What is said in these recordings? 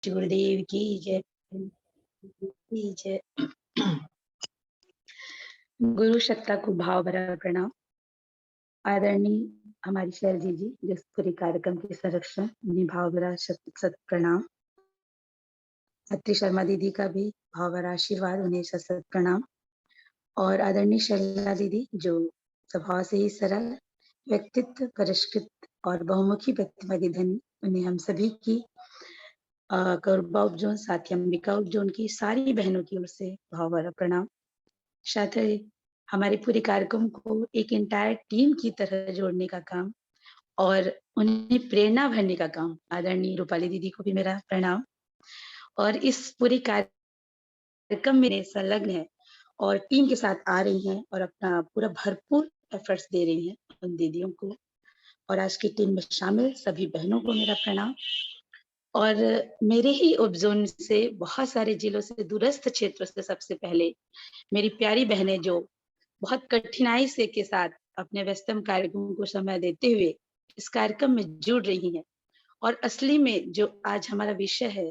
गुरुदेव की जय की जय। गुरु सत्ता को भाव भरा प्रणाम। आदरणीय हमारी शैलजी जी जो पूरे कार्यक्रम के संरक्षण, उन्हें भाव भरा सत प्रणाम। अत्रि शर्मा दीदी का भी भाव भरा आशीर्वाद, उन्हें सत प्रणाम। और आदरणीय शैला दीदी जो स्वभाव से ही सरल, व्यक्तित्व परिष्कृत और बहुमुखी प्रतिभा की धनी, उन्हें हम सभी की कौरबा उपजोन साथी अंबिका उपजोन की सारी बहनों की ओर से भाव भरा प्रणाम। साथ ही हमारे पूरे कार्यक्रम को एक इंटायर टीम की तरह जोड़ने का काम और उन्हें प्रेरणा भरने का काम, आदरणीय रूपाली दीदी को भी मेरा प्रणाम। और इस पूरे कार्यक्रम में संलग्न है और टीम के साथ आ रही हैं और अपना पूरा भरपूर एफर्ट्स दे रही हैं उन दीदियों को। और आज की टीम में शामिल सभी बहनों को मेरा प्रणाम। और मेरे ही उपजोन से बहुत सारे जिलों से, दूरस्थ क्षेत्रों से सबसे पहले मेरी प्यारी बहनें जो बहुत कठिनाई से के साथ अपने व्यस्तम कार्यक्रम को समय देते हुए इस कार्यक्रम में जुड़ रही हैं। और असली में जो आज हमारा विषय है,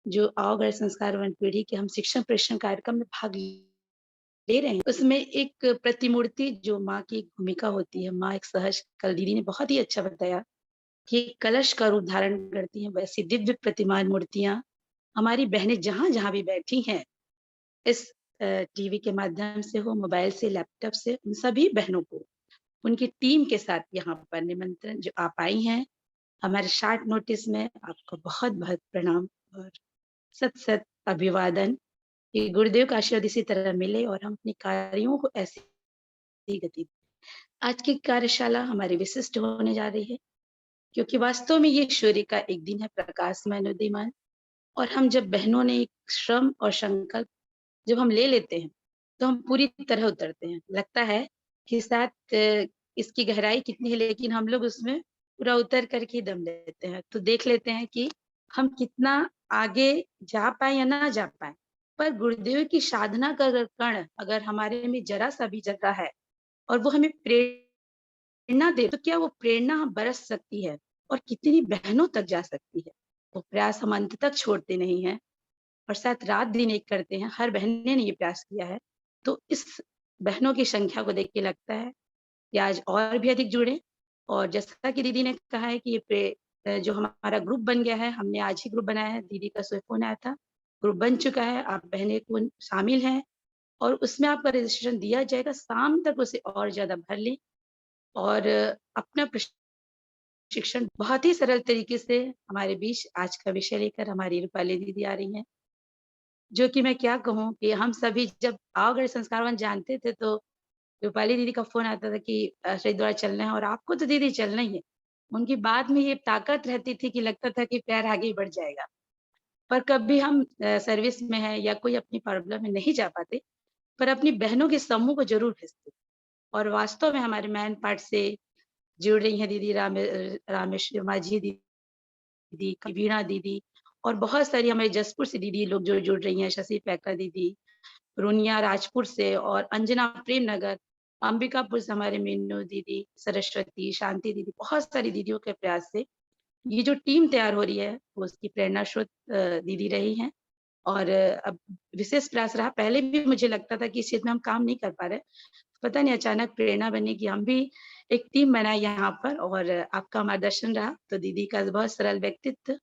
जो आओ गढ़ संस्कारवान पीढ़ी के हम शिक्षण प्रशिक्षण कार्यक्रम में भाग ले रहे हैं, उसमें एक प्रतिमूर्ति जो माँ की भूमिका होती है, माँ एक सहज, कल दीदी ने बहुत ही अच्छा बताया कि कलश का रूप धारण करती हैं, वैसी दिव्य प्रतिमान मूर्तियां हमारी बहनें जहां जहां भी बैठी हैं, इस टीवी के माध्यम से हो, मोबाइल से, लैपटॉप से, उन सभी बहनों को उनकी टीम के साथ यहाँ पर निमंत्रण जो आप आई हैं हमारे शॉर्ट नोटिस में, आपको बहुत बहुत प्रणाम और सत सत अभिवादन कि गुरुदेव का आशीर्वाद इसी तरह मिले और हम अपने कार्यों को ऐसी ही गति दें। आज की कार्यशाला हमारी विशिष्ट होने जा रही है क्योंकि वास्तव में ये सूर्य का एक दिन है, प्रकाशमय उदीयमान। और हम जब बहनों ने एक श्रम और संकल्प जब हम ले लेते हैं तो हम पूरी तरह उतरते हैं। लगता है कि साथ इसकी गहराई कितनी है, लेकिन हम लोग उसमें पूरा उतर करके दम लेते हैं। तो देख लेते हैं कि हम कितना आगे जा पाए या ना जा पाए, पर गुरुदेव की साधना का अगर कण अगर हमारे में जरा सा भी जगह है और वो हमें प्रेरणा दे, तो क्या वो प्रेरणा बरस सकती है और कितनी बहनों तक जा सकती है। वो प्रयास हम अंत तक छोड़ते नहीं हैं और साथ रात दिन एक करते हैं। हर बहन ने ये प्रयास किया है। तो इस बहनों की संख्या को देख के लगता है कि आज और भी अधिक जुड़े। और जैसा कि दीदी ने कहा है कि जो हमारा ग्रुप बन गया है, हमने आज ही ग्रुप बनाया है, दीदी का सुबह फोन आया था, ग्रुप बन चुका है, आप बहनें को शामिल हैं और उसमें आपका रजिस्ट्रेशन दिया जाएगा। शाम तक उसे और ज्यादा भर लें और अपना प्रशिक्षण बहुत ही सरल तरीके से हमारे बीच आज का विषय लेकर हमारी रूपाली दीदी आ रही हैं, जो कि मैं क्या कहूँ कि हम सभी जब आओ गढ़ संस्कारवान जानते थे तो रूपाली दीदी का फ़ोन आता था कि हरिद्वार चलना है और आपको तो दीदी चलना ही है। उनकी बात में ये ताकत रहती थी कि लगता था कि पैर आगे ही बढ़ जाएगा। पर कभी हम सर्विस में हैं या कोई अपनी प्रॉब्लम में नहीं जा पाते, पर अपनी बहनों के समूह को ज़रूर भेजते। और वास्तव में हमारे मैन पार्ट से जुड़ रही हैं दीदी रामेश्वरी माझी दीदी, वीणा दीदी और बहुत सारी हमारे जसपुर से दीदी लोग जो जुड़ रही हैं, शशि पैकर दीदी, रुनिया राजपुर से और अंजना प्रेम नगर, अंबिकापुर से हमारे मीनू दीदी, सरस्वती, शांति दीदी, बहुत सारी दीदियों के प्रयास से ये जो टीम तैयार हो रही है, वो उसकी प्रेरणा स्रोत दीदी रही हैं। और अब विशेष प्रयास रहा, पहले भी मुझे लगता था कि इस क्षेत्र में हम काम नहीं कर पा रहे। पता नहीं अचानक प्रेरणा बनी कि हम भी एक टीम बनाए यहाँ पर और आपका मार्गदर्शन रहा, तो दीदी का बहुत सरल व्यक्तित्व,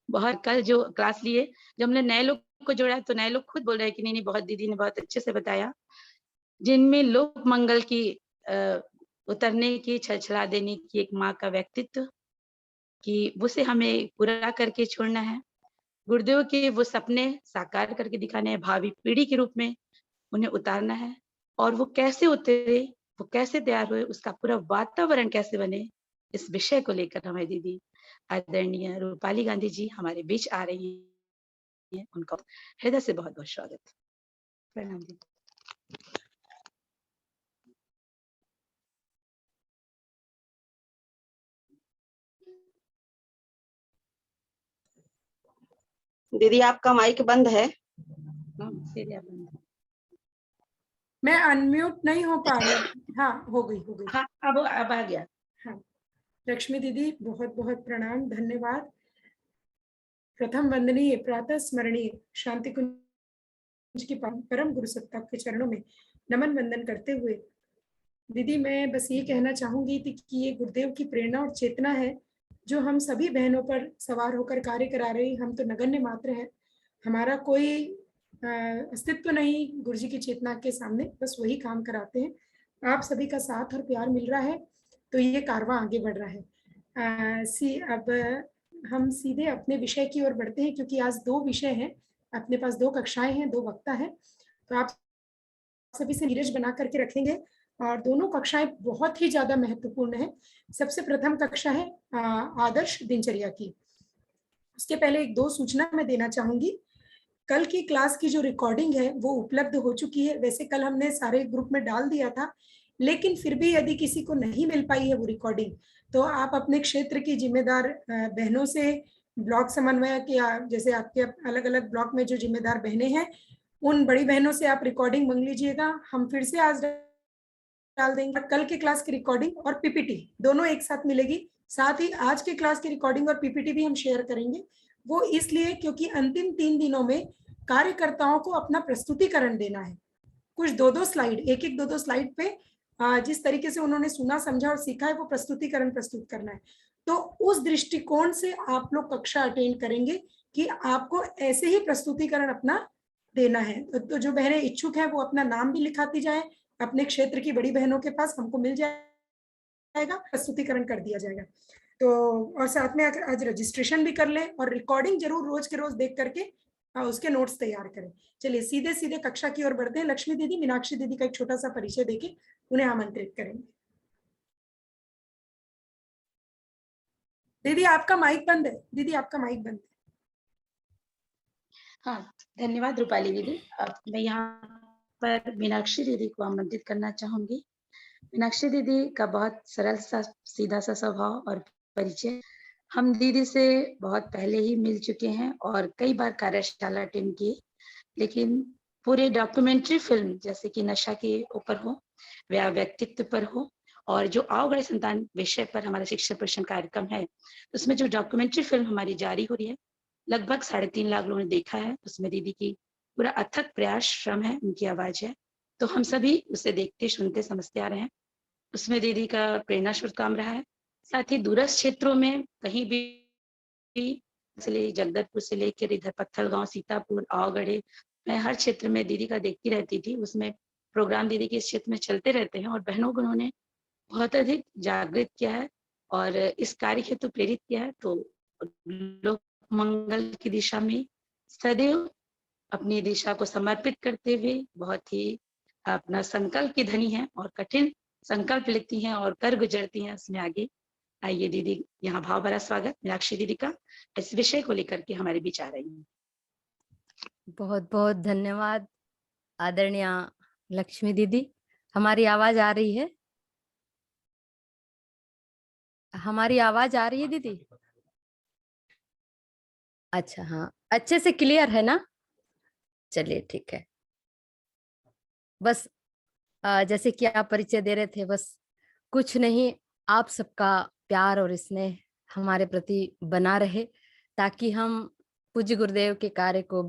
बहुत कल जो क्लास लिए, जब हमने नए लोग को जोड़ा तो नए लोग खुद बोल रहे हैं कि नहीं, नहीं बहुत दीदी ने बहुत अच्छे से बताया। जिनमें लोक मंगल की अ, उतरने की, छलछला देने की एक माँ का व्यक्तित्व कि उसे हमें पूरा करके छोड़ना है। गुरुदेव के वो सपने साकार करके दिखाने हैं, भावी पीढ़ी के रूप में उन्हें उतारना है। और वो कैसे उतरे, वो कैसे तैयार हुए, उसका पूरा वातावरण कैसे बने, इस विषय को लेकर हमारी दीदी आदरणीय रूपाली गांधी जी हमारे बीच आ रही हैं। उनका हृदय से बहुत-बहुत स्वागत। प्रणाम दीदी। दीदी आपका माइक बंद है। मैं अनम्यूट नहीं हो पा रही। हाँ, हो गई। हाँ, अब आ गया। हाँ, लक्ष्मी दीदी बहुत बहुत प्रणाम, धन्यवाद। प्रथम वंदनीय प्रातः स्मरणीय शांति कुंज की परम गुरु सत्ता के चरणों में नमन वंदन करते हुए दीदी, मैं बस ये कहना चाहूंगी कि ये गुरुदेव की प्रेरणा और चेतना है जो हम सभी बहनों पर सवार होकर कार्य करा रही। हम तो नगण्य मात्र है, हमारा कोई अस्तित्व नहीं गुरु जी की चेतना के सामने, बस वही काम कराते हैं। आप सभी का साथ और प्यार मिल रहा है तो ये कारवां आगे बढ़ रहा है। अब हम सीधे अपने विषय की ओर बढ़ते हैं, क्योंकि आज 2 विषय हैं, अपने पास 2 कक्षाएं हैं, 2 वक्ता हैं, तो आप सभी से नीरज बना करके रखेंगे और दोनों कक्षाएं बहुत ही ज्यादा महत्वपूर्ण है। सबसे प्रथम कक्षा है आदर्श दिनचर्या की। उसके पहले 1-2 सूचना मैं देना चाहूंगी। कल की क्लास की जो रिकॉर्डिंग है वो उपलब्ध हो चुकी है। वैसे कल हमने सारे ग्रुप में डाल दिया था, लेकिन फिर भी यदि किसी को नहीं मिल पाई है वो रिकॉर्डिंग, तो आप अपने क्षेत्र की जिम्मेदार बहनों से, ब्लॉक समन्वयक या जैसे आपके अलग अलग ब्लॉक में जो जिम्मेदार बहनें हैं, उन बड़ी बहनों से आप रिकॉर्डिंग मांग लीजिएगा। हम फिर से आज डाल देंगे। कल के क्लास की रिकॉर्डिंग और पीपीटी दोनों एक साथ मिलेगी। साथ ही आज के क्लास की रिकॉर्डिंग और पीपीटी भी हम शेयर करेंगे। वो इसलिए क्योंकि अंतिम 3 दिनों में कार्यकर्ताओं को अपना प्रस्तुतिकरण देना है। कुछ 2-2 स्लाइड, एक-एक 2-2 स्लाइड पे जिस तरीके से उन्होंने सुना, समझा और सीखा है, वो प्रस्तुतिकरण प्रस्तुत करना है। तो उस दृष्टिकोण से आप लोग कक्षा अटेंड करेंगे कि आपको ऐसे ही प्रस्तुतिकरण अपना देना है। तो जो बहनें इच्छुक हैं वो अपना नाम भी लिखाती जाए अपने क्षेत्र की बड़ी बहनों के पास, हमको मिल जाएगा, प्रस्तुतिकरण कर दिया जाएगा। तो और साथ में आज रजिस्ट्रेशन भी कर लें और रिकॉर्डिंग जरूर रोज के रोज देख करके उसके नोट्स तैयार करें। चलिए सीधे सीधे कक्षा की ओर बढ़ते हैं। लक्ष्मी दीदी, मीनाक्षी दीदी का एक छोटा सा परिचय देके उन्हें आमंत्रित करेंगे। दीदी आपका माइक बंद है, दीदी आपका माइक बंद है। हाँ, धन्यवाद रूपाली दीदी। अब मैं यहाँ पर मीनाक्षी दीदी को आमंत्रित करना चाहूंगी। मीनाक्षी दीदी का बहुत सरल सा सीधा सा स्वभाव और परिचय, हम दीदी से बहुत पहले ही मिल चुके हैं और कई बार कार्यशाला अटेंड की, लेकिन पूरे डॉक्यूमेंट्री फिल्म जैसे कि नशा के ऊपर हो या व्यक्तित्व पर हो, और जो आओ गए संतान विषय पर हमारा शिक्षा प्रशिक्षण कार्यक्रम है, उसमें जो डॉक्यूमेंट्री फिल्म हमारी जारी हो रही है, लगभग 3.5 लाख लोगों ने देखा है। उसमें दीदी की पूरा अथक प्रयास, श्रम है, उनकी आवाज है, तो हम सभी उसे देखते, सुनते, समझते आ रहे हैं। उसमें दीदी का प्रेरणा स्रोत काम रहा है। साथ ही दूरस्थ क्षेत्रों में कहीं भी जगदलपुर से लेकर इधर पत्थलगांव, सीतापुर, आवगढ़े, मैं हर क्षेत्र में दीदी का देखती रहती थी। उसमें प्रोग्राम दीदी के इस क्षेत्र में चलते रहते हैं और बहनों को उन्होंने बहुत अधिक जागृत किया है और इस कार्य हेतु प्रेरित किया है। तो लोक मंगल की दिशा में सदैव अपनी दिशा को समर्पित करते हुए बहुत ही अपना संकल्प की धनी है और कठिन संकल्प लेती हैं और कर गुजरती हैं उसमें आगे। आइए दीदी, यहाँ भाव भरा स्वागत मीनाक्षी दीदी का इस विषय को लेकर के हमारे बीच आ रही है। बहुत बहुत धन्यवाद आदरणीय लक्ष्मी दीदी। हमारी आवाज आ रही है? हमारी आवाज आ रही है दीदी? अच्छा, हाँ, अच्छे से क्लियर है ना? चलिए ठीक है। बस जैसे कि आप परिचय दे रहे थे, बस कुछ नहीं, आप सबका प्यार और स्नेह हमारे प्रति बना रहे ताकि हम पूज्य गुरुदेव के कार्य को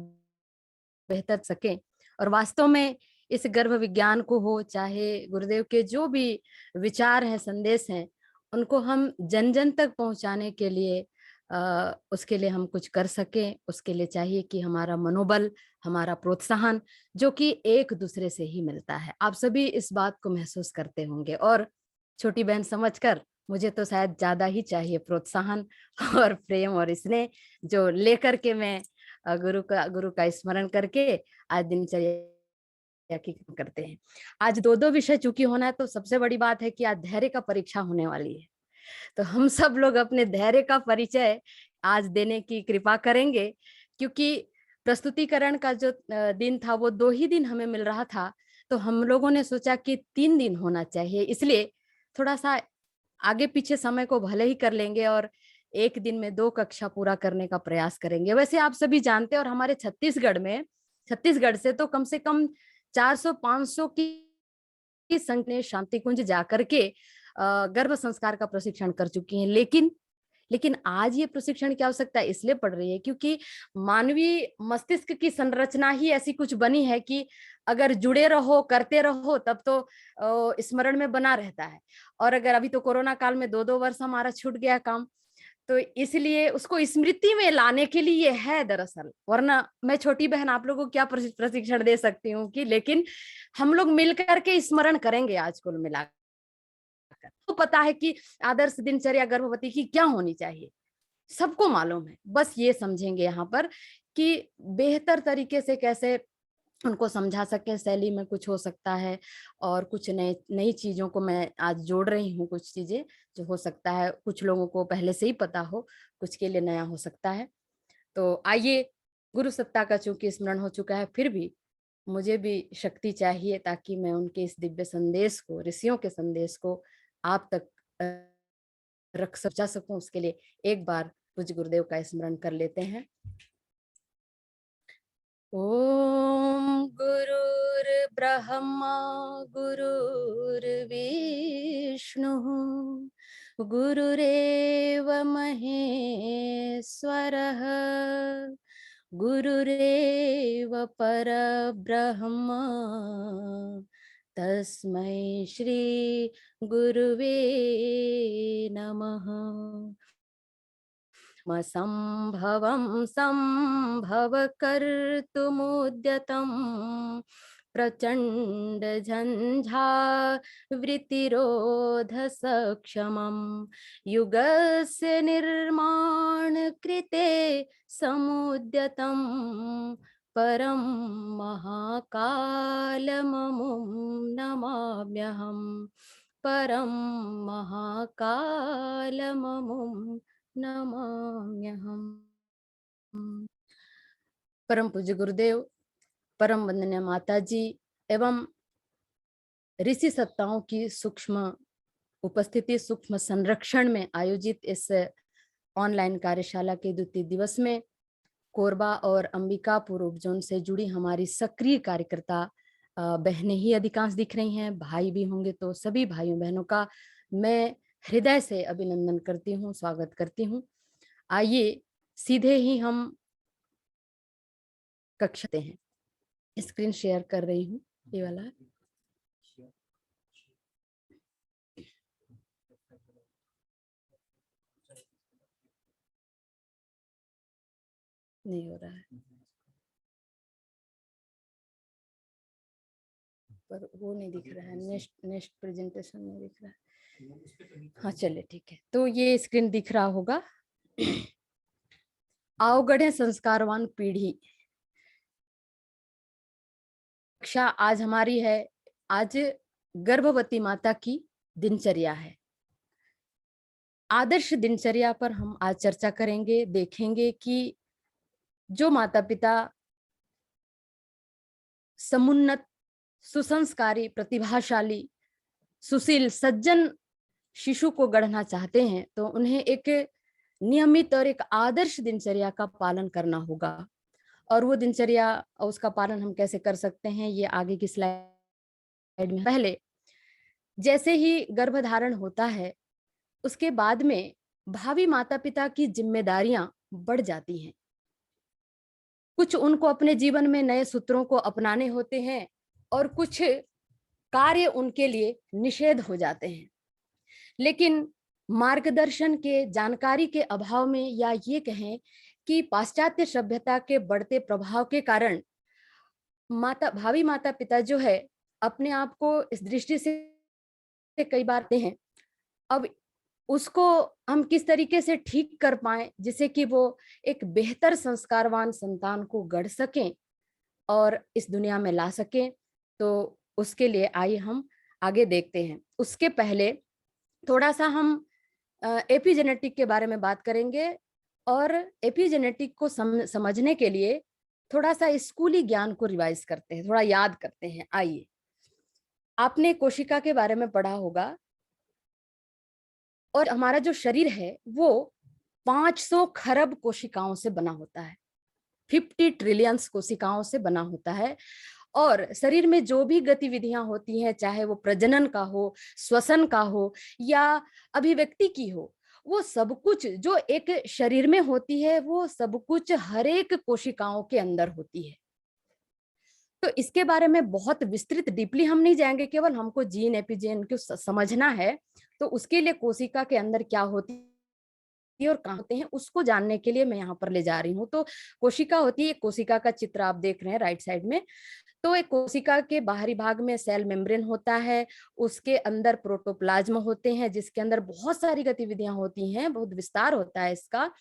बेहतर सकें। और वास्तव में इस गर्भ विज्ञान को हो, चाहे गुरुदेव के जो भी विचार हैं, संदेश हैं, उनको हम जन जन तक पहुंचाने के लिए उसके लिए हम कुछ कर सकें। उसके लिए चाहिए कि हमारा मनोबल, हमारा प्रोत्साहन, जो कि एक दूसरे से ही मिलता है। आप सभी इस बात को महसूस करते होंगे और छोटी बहन समझकर मुझे तो शायद ज्यादा ही चाहिए प्रोत्साहन और प्रेम और स्नेह, जो लेकर के मैं गुरु का स्मरण करके आज दिनचर्या की करते हैं। आज 2-2 विषय चूंकि होना है, तो सबसे बड़ी बात है कि आज धैर्य का परीक्षा होने वाली है। तो हम सब लोग अपने धैर्य का परिचय आज देने की कृपा करेंगे, क्योंकि प्रस्तुतिकरण का जो दिन था वो 2 ही दिन हमें मिल रहा था, तो हम लोगों ने सोचा कि 3 दिन होना चाहिए। इसलिए थोड़ा सा आगे पीछे समय को भले ही कर लेंगे और एक दिन में 2 कक्षा पूरा करने का प्रयास करेंगे। वैसे आप सभी जानते हैं, और हमारे छत्तीसगढ़ से तो कम से कम 400-500 की संख्या शांति कुंज जाकर के गर्भ संस्कार का प्रशिक्षण कर चुकी हैं। लेकिन लेकिन आज ये प्रशिक्षण की आवश्यकता इसलिए पड़ रही है क्योंकि मानवीय मस्तिष्क की संरचना ही ऐसी कुछ बनी है कि अगर जुड़े रहो, करते रहो, तब तो स्मरण में बना रहता है। और अगर अभी तो कोरोना काल में 2-2 वर्ष हमारा छूट गया काम, तो इसलिए उसको स्मृति में लाने के लिए ये है दरअसल। वरना मैं छोटी बहन आप लोगों को क्या प्रशिक्षण दे सकती हूँ कि, लेकिन हम लोग मिलकर के स्मरण करेंगे आज कुल मिलाकर। तो पता है कि आदर्श दिनचर्या गर्भवती की क्या होनी चाहिए, सबको मालूम है। बस ये समझेंगे यहाँ पर कि बेहतर तरीके से कैसे उनको समझा सके, शैली में कुछ हो सकता है। और कुछ नई चीजों को मैं आज जोड़ रही हूँ, कुछ चीजें जो हो सकता है कुछ लोगों को पहले से ही पता हो, कुछ के लिए नया हो सकता है। तो आइए, गुरु सत्ता का चूंकि स्मरण हो चुका है, फिर भी मुझे भी शक्ति चाहिए ताकि मैं उनके इस दिव्य संदेश को, ऋषियों के संदेश को आप तक जा सकूं। उसके लिए एक बार पूज्य गुरुदेव का स्मरण कर लेते हैं। ओम गुरुर्ब्रह्मा गुरुर्विष्णुः गुरुरेव महेश्वरः गुरुरेव परब्रह्म तस्मै श्री गुरुवे नमः। संभवं संभव कर्तुमुद्यतं प्रचंड झंझावृतिरोध सक्षमं युगस्य निर्माण कृते समुद्यतं परं महाकालममुं नमाम्यहं परं महाकालममुं नमाम्यहम्। परम पूज्य गुरुदेव, परम वंदनीय माता जी एवं ऋषि सत्ताओं की सूक्ष्म उपस्थिति, सूक्ष्म संरक्षण में आयोजित इस ऑनलाइन कार्यशाला के द्वितीय दिवस में कोरबा और अंबिकापुर उपजोन से जुड़ी हमारी सक्रिय कार्यकर्ता बहनें ही अधिकांश दिख रही हैं, भाई भी होंगे, तो सभी भाइयों बहनों का मैं हृदय से अभिनंदन करती हूँ, स्वागत करती हूँ। आइए सीधे ही हम कक्षा हैं। स्क्रीन शेयर कर रही हूँ, ये वाला नहीं हो रहा है, पर वो नहीं दिख रहा है, नेक्स्ट प्रेजेंटेशन नहीं दिख रहा है। हाँ चलिए ठीक है, तो ये स्क्रीन दिख रहा होगा। आओ गढ़े संस्कारवान पीढ़ी। कक्षा आज हमारी है, आज गर्भवती माता की दिनचर्या है। आदर्श दिनचर्या पर हम आज चर्चा करेंगे, देखेंगे कि जो माता पिता समुन्नत, सुसंस्कारी, प्रतिभाशाली, सुशील, सज्जन शिशु को गढ़ना चाहते हैं, तो उन्हें एक नियमित और एक आदर्श दिनचर्या का पालन करना होगा। और वो दिनचर्या, उसका पालन हम कैसे कर सकते हैं, ये आगे की स्लाइड में। पहले जैसे ही गर्भधारण होता है, उसके बाद में भावी माता पिता की जिम्मेदारियां बढ़ जाती हैं। कुछ उनको अपने जीवन में नए सूत्रों को अपनाने होते हैं और कुछ कार्य उनके लिए निषेध हो जाते हैं। लेकिन मार्गदर्शन के, जानकारी के अभाव में, या ये कहें कि पाश्चात्य सभ्यता के बढ़ते प्रभाव के कारण भावी माता पिता जो है अपने आप को इस दृष्टि से कई बार आते हैं। अब उसको हम किस तरीके से ठीक कर पाए जिससे कि वो एक बेहतर संस्कारवान संतान को गढ़ सकें और इस दुनिया में ला सकें, तो उसके लिए आइए हम आगे देखते हैं। उसके पहले थोड़ा सा हम एपिजेनेटिक के बारे में बात करेंगे और एपिजेनेटिक को समझने के लिए थोड़ा सा स्कूली ज्ञान को रिवाइज करते हैं, थोड़ा याद करते हैं। आइए, आपने कोशिका के बारे में पढ़ा होगा और हमारा जो शरीर है वो 500 खरब कोशिकाओं से बना होता है, 50 ट्रिलियंस कोशिकाओं से बना होता है। और शरीर में जो भी गतिविधियां होती हैं, चाहे वो प्रजनन का हो, श्वसन का हो या अभिव्यक्ति की हो, वो सब कुछ जो एक शरीर में होती है, वो सब कुछ हर एक कोशिकाओं के अंदर होती है। तो इसके बारे में बहुत विस्तृत डीपली हम नहीं जाएंगे, केवल हमको जीन एपिजीन को समझना है। तो उसके लिए कोशिका के अंदर क्या होती है और कहाँ होते हैं, उसको जानने के लिए मैं यहाँ पर ले जा रही हूँ। तो कोशिका होती है, कोशिका का चित्र आप देख रहे हैं राइट साइड में। तो एक कोशिका के बाहरी भाग में सेल मेम्ब्रेन होता है, उसके अंदर प्रोटोप्लाज्म होते हैं जिसके अंदर बहुत सारी गतिविधियां होती हैं, बहुत विस्तार होता है इसका।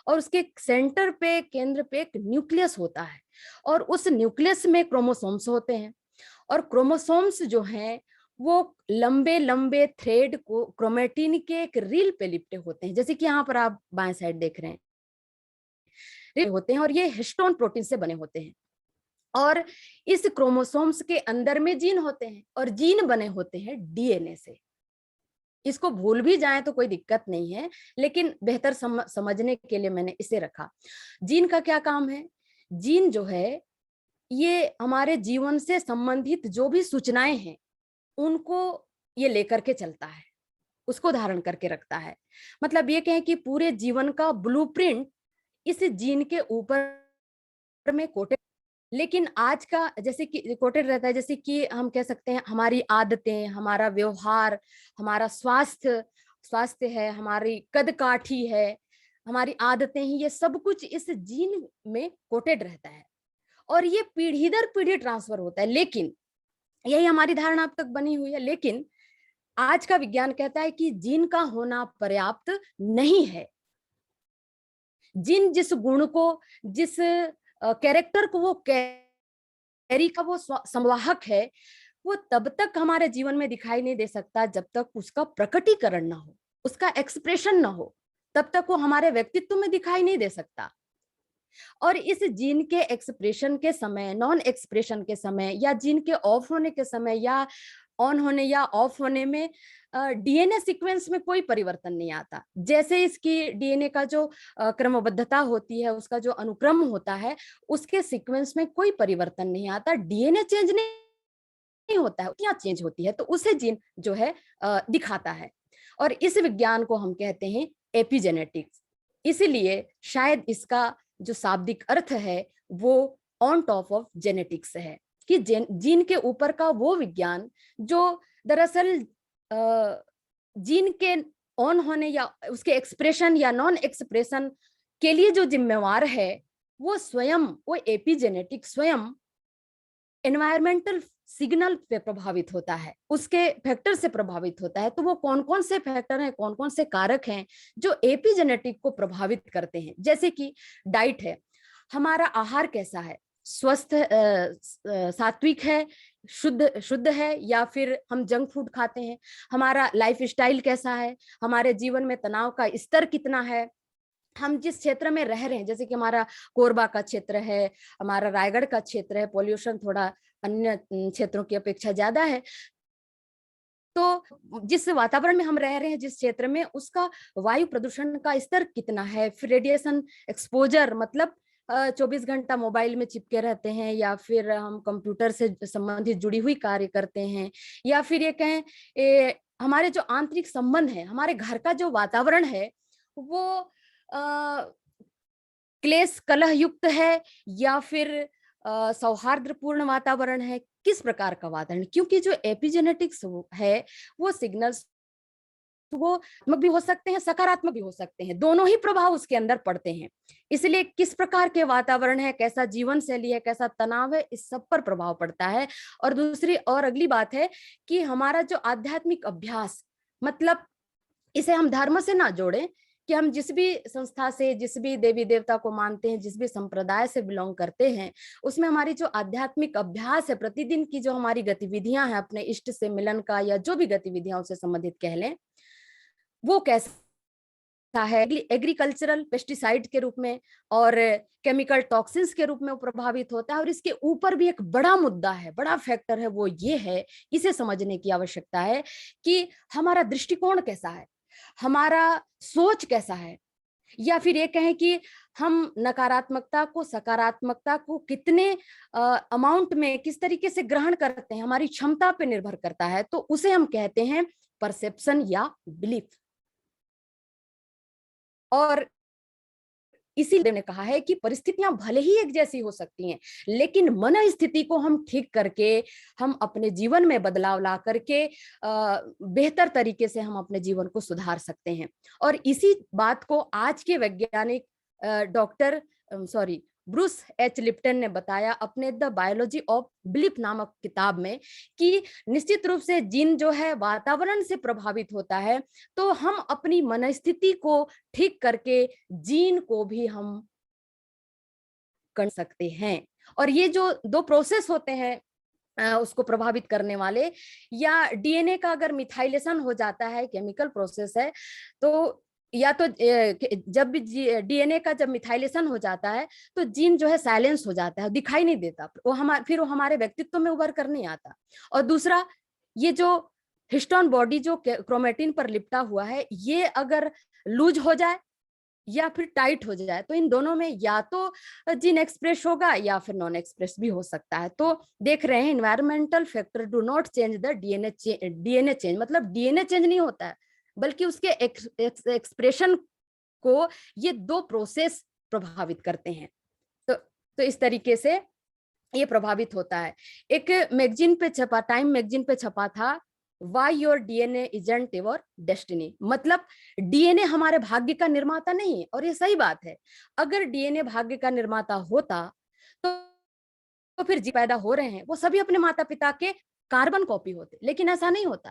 और उसके सेंटर पे, केंद्र पे एक न्यूक्लियस होता है, और उस न्यूक्लियस में क्रोमोसोम्स होते हैं। और क्रोमोसोम्स जो हैं वो लंबे लंबे थ्रेड को क्रोमेटिन के एक रील पे लिपटे होते हैं, जैसे कि यहाँ पर आप बाएं साइड देख रहे हैं होते हैं, और ये हिस्टोन प्रोटीन से बने होते हैं। और इस क्रोमोसोम्स के अंदर में जीन होते हैं, और जीन बने होते हैं डीएनए से। इसको भूल भी जाए तो कोई दिक्कत नहीं है, लेकिन बेहतर समझने के लिए मैंने इसे रखा। जीन का क्या काम है? जीन जो है ये हमारे जीवन से संबंधित जो भी सूचनाएं हैं उनको ये लेकर के चलता है, उसको धारण करके रखता है। मतलब ये कहें कि पूरे जीवन का ब्लूप्रिंट इस जीन के ऊपर में कोटेड, लेकिन आज का जैसे कि कोटेड रहता है, जैसे कि हम कह सकते हैं हमारी आदतें, हमारा व्यवहार, हमारा स्वास्थ्य है, हमारी कदकाठी है, हमारी आदतें ही, ये सब कुछ इस जीन में कोटेड रहता है, और ये पीढ़ी दर पीढ़ी ट्रांसफर होता है। लेकिन यही हमारी धारणा अब तक बनी हुई है, लेकिन आज का विज्ञान कहता है कि जीन का होना पर्याप्त नहीं है। जीन जिस गुण को, जिस कैरेक्टर को वो कैरी का वो संवाहक है, वो तब तक हमारे जीवन में दिखाई नहीं दे सकता जब तक उसका प्रकटीकरण ना हो, उसका एक्सप्रेशन ना हो, तब तक वो हमारे व्यक्तित्व में दिखाई नहीं दे सकता। और इस जीन के एक्सप्रेशन के समय, नॉन एक्सप्रेशन के समय, या जीन के ऑफ होने के समय, या ऑन होने या ऑफ होने में डीएनए सीक्वेंस में कोई परिवर्तन नहीं आता। जैसे इसकी डीएनए का जो क्रमबद्धता होती है, उसका जो अनुक्रम होता है, उसके सीक्वेंस में कोई परिवर्तन नहीं आता। डीएनए चेंज नहीं होता है, क्या चेंज होती है, तो उसे जीन जो है दिखाता है। और इस विज्ञान को हम कहते हैं एपिजेनेटिक्स। इसलिए शायद इसका जो शाब्दिक अर्थ है वो ऑन टॉप ऑफ जेनेटिक्स है, कि जीन के ऊपर का वो विज्ञान जो दरअसल जीन के ऑन होने या उसके एक्सप्रेशन या नॉन एक्सप्रेशन के लिए जो जिम्मेवार है, वो स्वयं, वो एपिजेनेटिक स्वयं एनवायरमेंटल सिग्नल पे प्रभावित होता है, उसके फैक्टर से प्रभावित होता है। तो वो कौन कौन से फैक्टर हैं, कौन कौन से कारक हैं जो एपिजेनेटिक को प्रभावित करते हैं? जैसे कि डाइट है, हमारा आहार कैसा है, स्वस्थ सात्विक है, शुद्ध है, या फिर हम जंक फूड खाते हैं? हमारा लाइफ स्टाइल कैसा है, हमारे जीवन में तनाव का स्तर कितना है, हम जिस क्षेत्र में रह रहे हैं, जैसे कि हमारा कोरबा का क्षेत्र है, हमारा रायगढ़ का क्षेत्र है, पॉल्यूशन थोड़ा अन्य क्षेत्रों की अपेक्षा ज्यादा है, तो जिस वातावरण में हम रह रहे हैं, जिस क्षेत्र में, उसका वायु प्रदूषण का स्तर कितना है, फिर रेडिएशन एक्सपोजर, मतलब 24 घंटा मोबाइल में चिपके रहते हैं, या फिर हम कंप्यूटर से संबंधित जुड़ी हुई कार्य करते हैं, या फिर ये कहें हमारे जो आंतरिक संबंध है, हमारे घर का जो वातावरण है वो क्लेश कलह युक्त है, या फिर सौहार्दपूर्ण वातावरण है, किस प्रकार का वातावरण? क्योंकि जो एपिजेनेटिक्स है वो सिग्नल्स, वो नकारात्मक भी हो सकते हैं, सकारात्मक भी हो सकते हैं, दोनों ही प्रभाव उसके अंदर पड़ते हैं। इसलिए किस प्रकार के वातावरण है, कैसा जीवन शैली है, कैसा तनाव है, इस सब पर प्रभाव पड़ता है। और दूसरी और अगली बात है कि हमारा जो आध्यात्मिक अभ्यास, मतलब इसे हम धर्म से ना जोड़ें, कि हम जिस भी संस्था से, जिस भी देवी देवता को मानते हैं, जिस भी संप्रदाय से बिलोंग करते हैं, उसमें हमारी जो आध्यात्मिक अभ्यास है, प्रतिदिन की जो हमारी गतिविधियां हैं, अपने इष्ट से मिलन का या जो भी गतिविधियां उससे संबंधित कह लें, वो कैसा है? एग्रीकल्चरल पेस्टिसाइड के रूप में और केमिकल टॉक्सिन्स के रूप में प्रभावित होता है। और इसके ऊपर भी एक बड़ा मुद्दा है, बड़ा फैक्टर है, वो ये है, इसे समझने की आवश्यकता है कि हमारा दृष्टिकोण कैसा है, हमारा सोच कैसा है, या फिर ये कहें कि हम नकारात्मकता को, सकारात्मकता को कितने अमाउंट में, किस तरीके से ग्रहण करते हैं, हमारी क्षमता पे निर्भर करता है। तो उसे हम कहते हैं परसेप्शन या बिलीफ। और इसीलिए ने कहा है कि परिस्थितियां भले ही एक जैसी हो सकती हैं, लेकिन मन स्थिति को हम ठीक करके, हम अपने जीवन में बदलाव ला करके बेहतर तरीके से हम अपने जीवन को सुधार सकते हैं। और इसी बात को आज के वैज्ञानिक डॉक्टर ब्रूस एच लिप्टन ने बताया अपने द बायोलॉजी ऑफ बिलीफ नामक किताब में कि निश्चित रूप से जीन जो है वातावरण से प्रभावित होता है, तो हम अपनी मनस्थिति को ठीक करके जीन को भी हम कर सकते हैं। और ये जो दो प्रोसेस होते हैं उसको प्रभावित करने वाले, या डीएनए का अगर मिथाइलेशन हो जाता है, केमिकल प्रोसेस है, तो या तो जब भी डीएनए का जब मिथाइलेशन हो जाता है तो जीन जो है साइलेंस हो जाता है, दिखाई नहीं देता, वो हमारे व्यक्तित्व में उभर कर नहीं आता। और दूसरा, ये जो हिस्टोन बॉडी जो क्रोमेटिन पर लिपटा हुआ है, ये अगर लूज हो जाए या फिर टाइट हो जाए तो इन दोनों में या तो जीन एक्सप्रेस होगा या फिर नॉन एक्सप्रेस भी हो सकता है। तो देख रहे हैं, environmental factor do not change the DNA change, मतलब डीएनए चेंज नहीं होता है, बल्कि उसके एक्सप्रेशन को ये दो प्रोसेस प्रभावित करते हैं। तो इस तरीके से ये प्रभावित होता है। एक मैगजीन पे छपा, टाइम मैगजीन पे छपा था, why your DNA isn't your destiny, मतलब डीएनए हमारे भाग्य का निर्माता नहीं है। और ये सही बात है, अगर डीएनए भाग्य का निर्माता होता तो फिर जी पैदा हो रहे हैं वो सभी अपने माता पिता के कार्बन कॉपी होते, लेकिन ऐसा नहीं होता।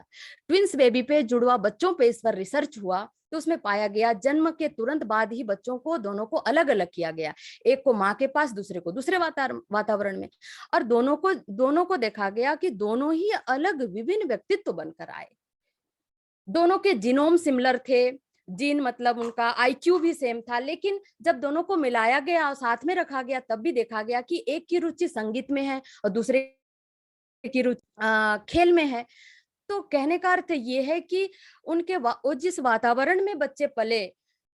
ट्विंस बेबी पे, जुड़वा बच्चों पे इस पर रिसर्च हुआ तो उसमें पाया गया जन्म के तुरंत बाद ही बच्चों को दोनों को अलग अलग किया गया, एक को माँ के पास, दूसरे को दूसरे वातावरण में, और दोनों को देखा गया कि दोनों ही अलग विभिन्न व्यक्तित्व बनकर आए। दोनों के जीनोम सिमिलर थे, जीन मतलब उनका आईक्यू भी सेम था, लेकिन जब दोनों को मिलाया गया और साथ में रखा गया तब भी देखा गया कि एक की रुचि संगीत में है और दूसरे की रुचि खेल में है। तो कहने का अर्थ ये है कि जिस वातावरण में बच्चे पले,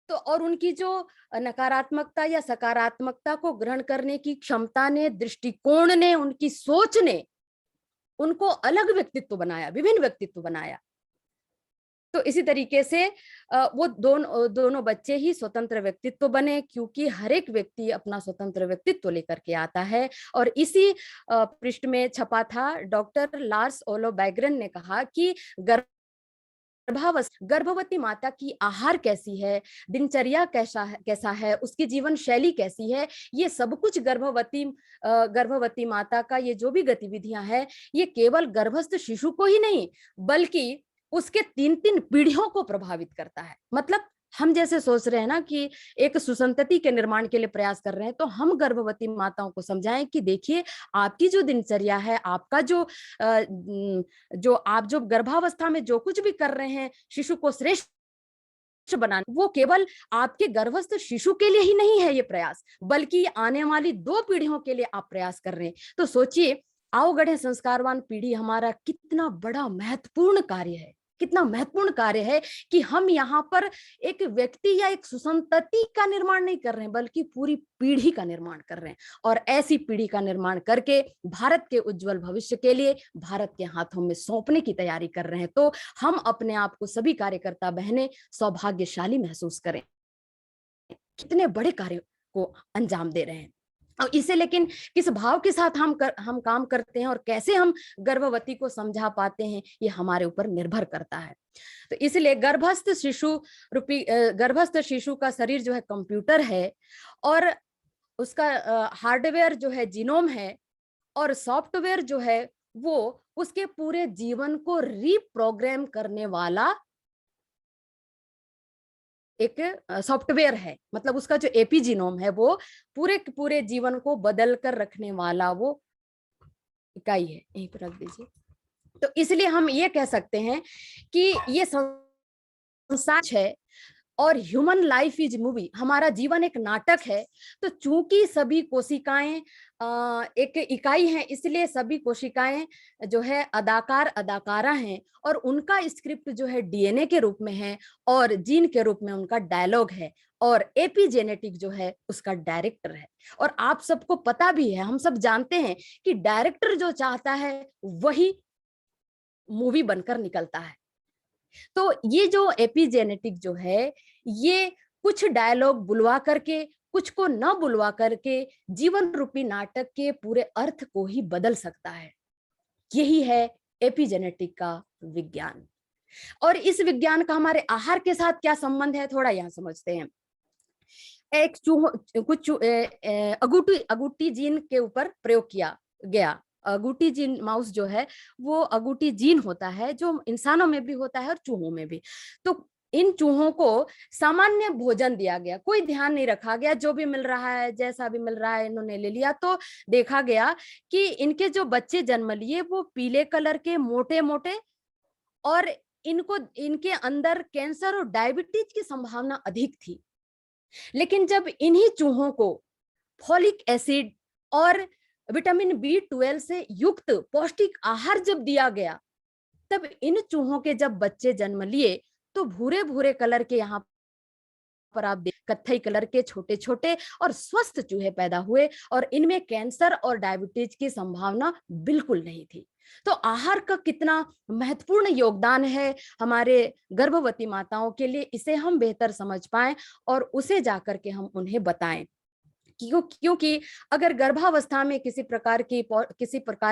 तो और उनकी जो नकारात्मकता या सकारात्मकता को ग्रहण करने की क्षमता ने, दृष्टिकोण ने, उनकी सोच ने उनको अलग व्यक्तित्व बनाया, विभिन्न व्यक्तित्व बनाया। तो इसी तरीके से वो दोनों बच्चे ही स्वतंत्र व्यक्तित्व बने, क्योंकि हर एक व्यक्ति अपना स्वतंत्र व्यक्तित्व लेकर के आता है। और इसी पृष्ठ में छपा था, डॉक्टर लार्स ओलो बैग्रेन ने कहा कि गर्भवती माता की आहार कैसी है, दिनचर्या कैसा है, उसकी जीवन शैली कैसी है, ये सब कुछ गर्भवती माता का ये जो भी गतिविधियां हैं, ये केवल गर्भस्थ शिशु को ही नहीं बल्कि उसके 3 पीढ़ियों को प्रभावित करता है। मतलब हम जैसे सोच रहे हैं ना कि एक सुसंतति के निर्माण के लिए प्रयास कर रहे हैं, तो हम गर्भवती माताओं को समझाएं कि देखिए, आपकी जो दिनचर्या है, आपका आप जो गर्भावस्था में जो कुछ भी कर रहे हैं शिशु को श्रेष्ठ बनाने, वो केवल आपके गर्भस्थ शिशु के लिए ही नहीं है ये प्रयास, बल्कि आने वाली 2 पीढ़ियों के लिए आप प्रयास कर रहे हैं। तो सोचिए, आओ गढ़े संस्कारवान पीढ़ी हमारा कितना बड़ा महत्वपूर्ण कार्य है, कितना महत्वपूर्ण कार्य है कि हम यहाँ पर एक व्यक्ति या एक सुसंतति का निर्माण नहीं कर रहे हैं, बल्कि पूरी पीढ़ी का निर्माण कर रहे हैं। और ऐसी पीढ़ी का निर्माण करके भारत के उज्जवल भविष्य के लिए भारत के हाथों में सौंपने की तैयारी कर रहे हैं। तो हम अपने आप को, सभी कार्यकर्ता बहनें, सौभाग्यशाली महसूस करें, कितने बड़े कार्य को अंजाम दे रहे हैं। और इसे लेकिन किस भाव के साथ हम काम करते हैं और कैसे हम गर्भवती को समझा पाते हैं, ये हमारे ऊपर निर्भर करता है। तो इसलिए गर्भस्थ शिशु का शरीर जो है कंप्यूटर है, और उसका हार्डवेयर जो है जीनोम है, और सॉफ्टवेयर जो है वो उसके पूरे जीवन को रीप्रोग्राम करने वाला एक सॉफ्टवेयर है। मतलब उसका जो एपिजीनोम है वो पूरे जीवन को बदल कर रखने वाला वो इकाई है। यहीं पर रख दीजिए। तो इसलिए हम ये कह सकते हैं कि ये संसार है और ह्यूमन लाइफ इज मूवी, हमारा जीवन एक नाटक है। तो चूंकि सभी कोशिकाएं एक इकाई हैं, इसलिए सभी कोशिकाएं जो है अदाकार अदाकारा हैं, और उनका स्क्रिप्ट जो है डीएनए के रूप में है और जीन के रूप में उनका डायलॉग है, और एपिजेनेटिक जो है उसका डायरेक्टर है। और आप सबको पता भी है, हम सब जानते हैं कि डायरेक्टर जो चाहता है वही मूवी बनकर निकलता है। तो ये जो एपिजेनेटिक जो है, ये कुछ डायलॉग बुलवा करके, कुछ को न बुलवा करके जीवन रूपी नाटक के पूरे अर्थ को ही बदल सकता है। यही है एपिजेनेटिक का विज्ञान। और इस विज्ञान का हमारे आहार के साथ क्या संबंध है, थोड़ा यहाँ समझते हैं। एक अगूटी जीन के ऊपर प्रयोग किया गया। अगूटी जीन, माउस जो है वो अगूटी जीन होता है, जो इंसानों में भी होता है और चूहों में भी। तो इन चूहों को सामान्य भोजन दिया गया, कोई ध्यान नहीं रखा गया, जो भी मिल रहा है, जैसा भी मिल रहा है इन्होंने ले लिया। तो देखा गया कि इनके जो बच्चे जन्म लिए वो पीले कलर के, मोटे मोटे, और इनके अंदर कैंसर और डायबिटीज की संभावना अधिक थी। लेकिन जब इन्हीं चूहों को फॉलिक एसिड और विटामिन B12 से युक्त पौष्टिक आहार जब दिया गया, तब इन चूहों के जब बच्चे जन्म लिए तो भूरे भूरे कलर के, यहाँ पर आप देख, कत्थई कलर के छोटे छोटे और स्वस्थ चूहे पैदा हुए, और इनमें कैंसर और डायबिटीज की संभावना बिल्कुल नहीं थी। तो आहार का कितना महत्वपूर्ण योगदान है हमारे गर्भवती माताओं के लिए, इसे हम बेहतर समझ पाएं और उसे जाकर के हम उन्हें बताएं। क्योंकि अगर गर्भावस्था में किसी प्रकार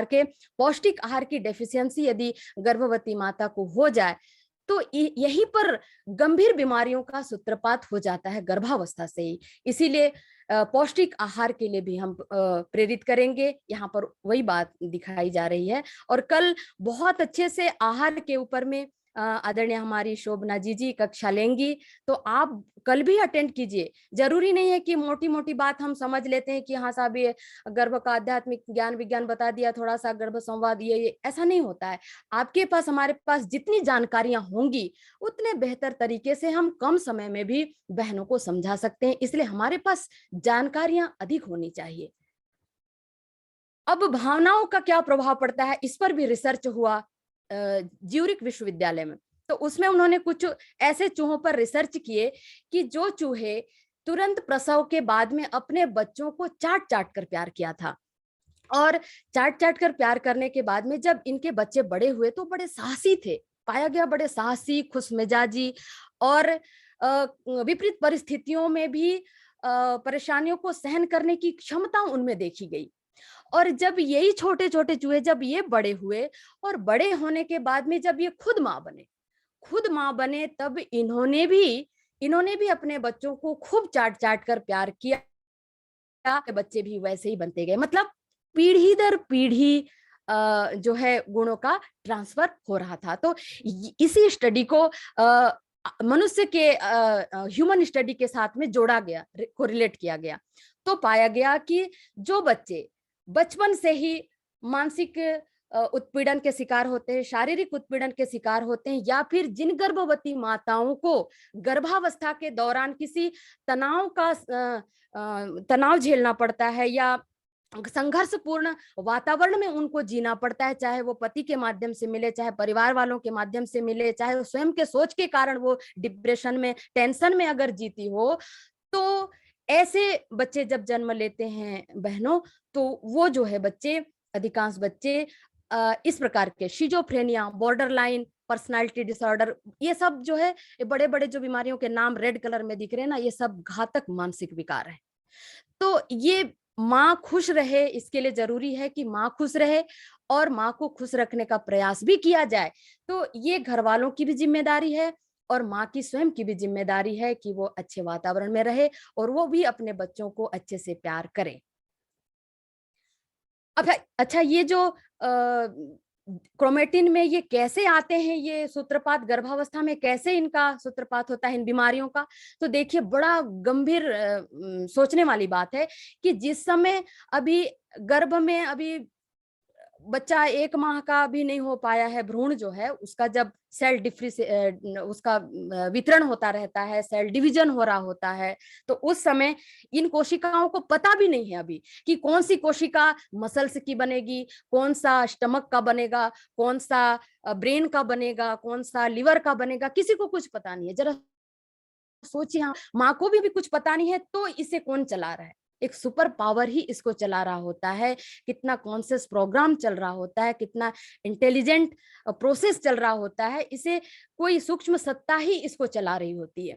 के पौष्टिक आहार की डेफिशिएंसी यदि गर्भवती माता को हो जाए, तो यहीं पर गंभीर बीमारियों का सूत्रपात हो जाता है गर्भावस्था से ही। इसीलिए पौष्टिक आहार के लिए भी हम प्रेरित करेंगे। यहाँ पर वही बात दिखाई जा रही है। और कल बहुत अच्छे से आहार के ऊपर में आदरणीय हमारी शोभना जी कक्षा लेंगी, तो आप कल भी अटेंड कीजिए। जरूरी नहीं है कि मोटी मोटी बात हम समझ लेते हैं कि हाँ साहब ये गर्भ का आध्यात्मिक ज्ञान विज्ञान बता दिया, थोड़ा सा गर्भ संवाद, ये ऐसा नहीं होता है। आपके पास, हमारे पास जितनी जानकारियां होंगी उतने बेहतर तरीके से हम कम समय में भी बहनों को समझा सकते हैं। इसलिए हमारे पास जानकारियां अधिक होनी चाहिए। अब भावनाओं का क्या प्रभाव पड़ता है, इस पर भी रिसर्च हुआ ज्यूरिक विश्वविद्यालय में। तो उसमें उन्होंने कुछ ऐसे चूहों पर रिसर्च किए कि जो चूहे तुरंत प्रसव के बाद में अपने बच्चों को चाट चाट कर प्यार किया था, और चाट चाट कर प्यार करने के बाद में जब इनके बच्चे बड़े हुए तो बड़े साहसी थे, पाया गया बड़े साहसी, खुशमिजाजी, और विपरीत परिस्थितियों में भी परेशानियों को सहन करने की क्षमता उनमें देखी गई। और जब यही छोटे छोटे चूहे जब ये बड़े हुए, और बड़े होने के बाद में जब ये खुद माँ बने, तब इन्होंने भी अपने बच्चों को खूब चाट चाट कर प्यार किया। बच्चे भी वैसे ही बनते गए। मतलब पीढ़ी दर पीढ़ी जो है गुणों का ट्रांसफर हो रहा था। तो इसी स्टडी को मनुष्य के ह्यूमन स्टडी के साथ में जोड़ा गया, कोरिलेट किया गया। तो पाया गया कि जो बच्चे बचपन से ही मानसिक उत्पीड़न के शिकार होते हैं, शारीरिक उत्पीड़न के शिकार होते हैं, या फिर जिन गर्भवती माताओं को गर्भावस्था के दौरान किसी तनाव झेलना पड़ता है या संघर्षपूर्ण वातावरण में उनको जीना पड़ता है, चाहे वो पति के माध्यम से मिले, चाहे परिवार वालों के माध्यम से मिले, चाहे वो स्वयं के सोच के कारण वो डिप्रेशन में, टेंशन में अगर जीती हो, तो ऐसे बच्चे जब जन्म लेते हैं बहनों, तो वो जो है बच्चे, अधिकांश बच्चे इस प्रकार के शिजोफ्रेनिया, बॉर्डरलाइन पर्सनालिटी डिसऑर्डर, ये सब जो है बड़े बड़े जो बीमारियों के नाम रेड कलर में दिख रहे हैं ना, ये सब घातक मानसिक विकार है। तो ये माँ खुश रहे, इसके लिए जरूरी है कि माँ खुश रहे और माँ को खुश रखने का प्रयास भी किया जाए। तो ये घर वालों की भी जिम्मेदारी है और माँ की स्वयं की भी जिम्मेदारी है कि वो अच्छे वातावरण में रहे और वो भी अपने बच्चों को अच्छे से प्यार करे। अच्छा, ये जो क्रोमेटिन में ये कैसे आते हैं, ये सूत्रपात गर्भावस्था में कैसे इनका सूत्रपात होता है इन बीमारियों का, तो देखिए बड़ा गंभीर सोचने वाली बात है कि जिस समय अभी गर्भ में अभी बच्चा 1 माह का भी नहीं हो पाया है, भ्रूण जो है उसका जब उसका वितरण होता रहता है, सेल डिवीजन हो रहा होता है, तो उस समय इन कोशिकाओं को पता भी नहीं है अभी कि कौन सी कोशिका मसल्स की बनेगी, कौन सा स्टमक का बनेगा, कौन सा ब्रेन का बनेगा, कौन सा लिवर का बनेगा, किसी को कुछ पता नहीं है। जरा सोचिए, माँ को भी कुछ पता नहीं है, तो इसे कौन चला रहा है? एक सुपर पावर ही इसको चला रहा होता है। कितना कॉन्शियस प्रोग्राम चल रहा होता है, कितना इंटेलिजेंट प्रोसेस चल रहा होता है, इसे कोई सूक्ष्म सत्ता ही इसको चला रही होती है।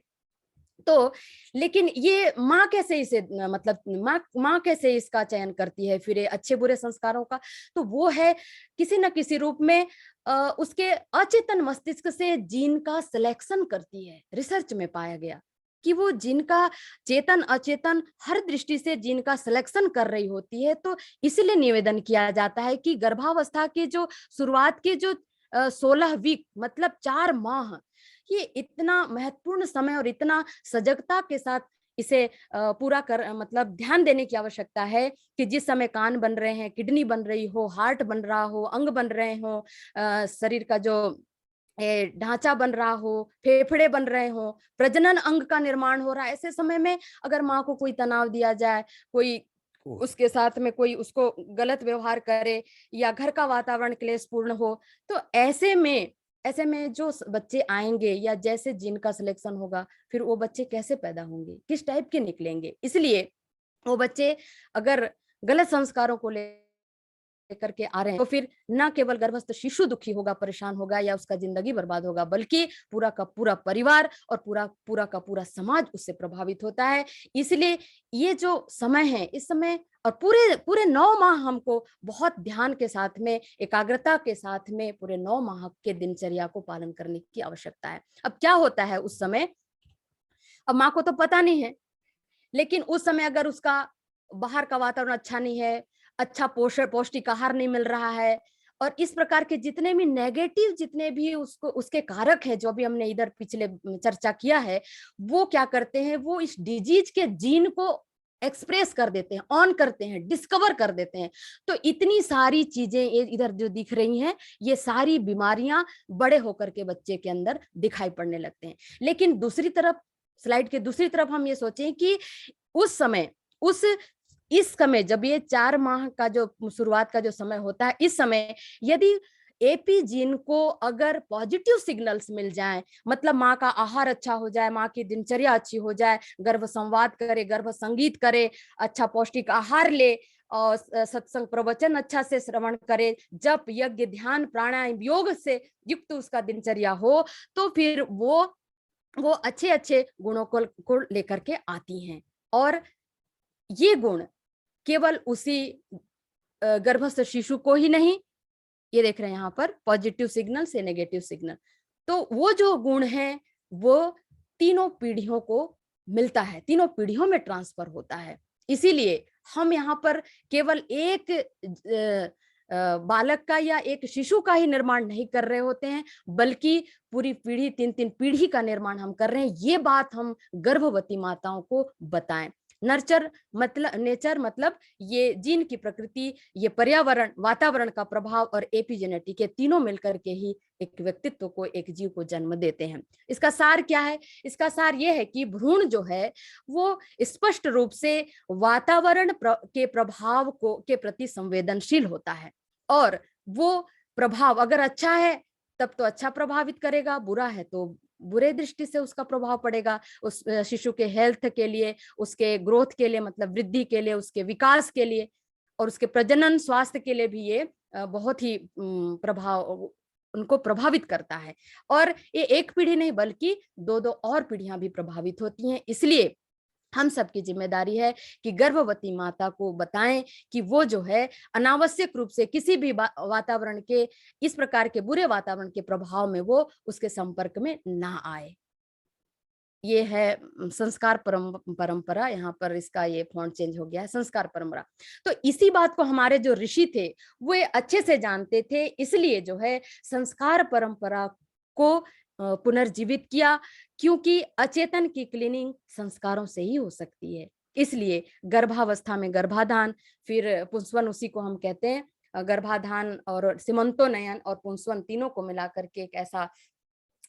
तो लेकिन ये माँ कैसे इसे मतलब माँ कैसे इसका चयन करती है फिर ये अच्छे बुरे संस्कारों का? तो वो है किसी न किसी रूप में उसके अचेतन मस्तिष्क से जीन का सिलेक्शन करती है। रिसर्च में पाया गया कि वो जीन का चेतन अचेतन हर दृष्टि से जीन का सिलेक्शन कर रही होती है। तो इसलिए निवेदन किया जाता है कि गर्भावस्था के जो शुरुआत के जो 16 वीक मतलब 4 माह, ये इतना महत्वपूर्ण समय और इतना सजगता के साथ इसे पूरा कर मतलब ध्यान देने की आवश्यकता है कि जिस समय कान बन रहे हैं, किडनी बन रही हो, हार्ट बन रहा हो, अंग बन रहे हो, शरीर का जो ढांचा बन रहा हो, फेफड़े बन रहे हो, प्रजनन अंग का निर्माण हो रहा है, ऐसे समय में अगर माँ को कोई तनाव दिया जाए, कोई उसके साथ में कोई उसको गलत व्यवहार करे या घर का वातावरण क्लेशपूर्ण हो, तो ऐसे में जो बच्चे आएंगे या जैसे जीन का सिलेक्शन होगा, फिर वो बच्चे कैसे पैदा होंगे, किस टाइप के निकलेंगे। इसलिए वो बच्चे अगर गलत संस्कारों को लेकर के आ रहे हैं तो फिर न केवल गर्भस्थ शिशु दुखी होगा, परेशान होगा या उसका जिंदगी बर्बाद होगा, बल्कि पूरा का पूरा परिवार और पूरा का पूरा समाज उससे प्रभावित होता है। इसलिए ये जो समय है, इस समय और पूरे पूरे 9 माह हमको बहुत ध्यान के साथ में, एकाग्रता के साथ में पूरे 9 माह के दिनचर्या को पालन करने की आवश्यकता है। अब क्या होता है उस समय, अब माँ को तो पता नहीं है, लेकिन उस समय अगर उसका बाहर का वातावरण अच्छा नहीं है, अच्छा पौष्टिक आहार नहीं मिल रहा है और इस प्रकार के जितने भी नेगेटिव जितने भी उसको उसके कारक है जो भी हमने इधर पिछले चर्चा किया है, वो क्या करते हैं, वो इस डिजीज के जीन को एक्सप्रेस कर देते हैं, ऑन करते हैं, डिस्कवर कर देते हैं। तो इतनी सारी चीजें इधर जो दिख रही हैं, ये सारी बीमारियां बड़े होकर के बच्चे के अंदर दिखाई पड़ने लगते हैं। लेकिन दूसरी तरफ, स्लाइड के दूसरी तरफ हम ये सोचें कि उस समय इस समय जब ये 4 माह का जो शुरुआत का जो समय होता है, इस समय यदि एपी जीन को अगर पॉजिटिव सिग्नल्स मिल जाएं, मतलब माँ का आहार अच्छा हो जाए, माँ की दिनचर्या अच्छी हो जाए, गर्भ संवाद करे, गर्भ संगीत करे, अच्छा पौष्टिक आहार ले और सत्संग प्रवचन अच्छा से श्रवण करे, जप यज्ञ ध्यान प्राणायाम योग से युक्त उसका दिनचर्या हो, तो फिर वो अच्छे अच्छे गुणों को लेकर के आती हैं। और ये गुण केवल उसी गर्भस्थ शिशु को ही नहीं, ये देख रहे हैं यहाँ पर पॉजिटिव सिग्नल से नेगेटिव सिग्नल, तो वो जो गुण है वो तीनों पीढ़ियों को मिलता है, तीनों पीढ़ियों में ट्रांसफर होता है। इसीलिए हम यहाँ पर केवल एक बालक का या एक शिशु का ही निर्माण नहीं कर रहे होते हैं, बल्कि पूरी पीढ़ी, 3 पीढ़ी का निर्माण हम कर रहे हैं। ये बात हम गर्भवती माताओं को बताएं। नेचर मतलब ये जीन की प्रकृति, ये पर्यावरण वातावरण का प्रभाव और एपिजेनेटिक, के तीनों मिलकर के ही एक व्यक्तित्व को, एक जीव को जन्म देते हैं। इसका सार क्या है? इसका सार ये है कि भ्रूण जो है वो स्पष्ट रूप से वातावरण के प्रभाव के प्रति संवेदनशील होता है, और वो प्रभाव अगर अच्छा है तब तो अच्छा प्रभावित करेगा, बुरा है तो बुरे दृष्टि से उसका प्रभाव पड़ेगा। उस शिशु के हेल्थ के लिए, उसके ग्रोथ के लिए, मतलब वृद्धि के लिए, उसके विकास के लिए और उसके प्रजनन स्वास्थ्य के लिए भी ये बहुत ही प्रभाव उनको प्रभावित करता है। और ये एक पीढ़ी नहीं बल्कि 2 और पीढ़ियां भी प्रभावित होती हैं। इसलिए हम सबकी जिम्मेदारी है कि गर्भवती माता को बताएं कि वो जो है अनावश्यक रूप से किसी भी वातावरण के, इस प्रकार के बुरे वातावरण के प्रभाव में वो उसके संपर्क में ना आए। ये है संस्कार परंपरा, यहाँ पर इसका ये फॉन्ट चेंज हो गया है, संस्कार परंपरा। तो इसी बात को हमारे जो ऋषि थे वो अच्छे से जानते थे, इसलिए जो है संस्कार परंपरा को पुनर्जीवित किया, क्योंकि अचेतन की क्लीनिंग संस्कारों से ही हो सकती है। इसलिए गर्भावस्था में गर्भाधान, फिर पुंसवन, उसी को हम कहते हैं गर्भाधान, और सीमंतोन्नयन और पुंसवन तीनों को मिलाकर के एक ऐसा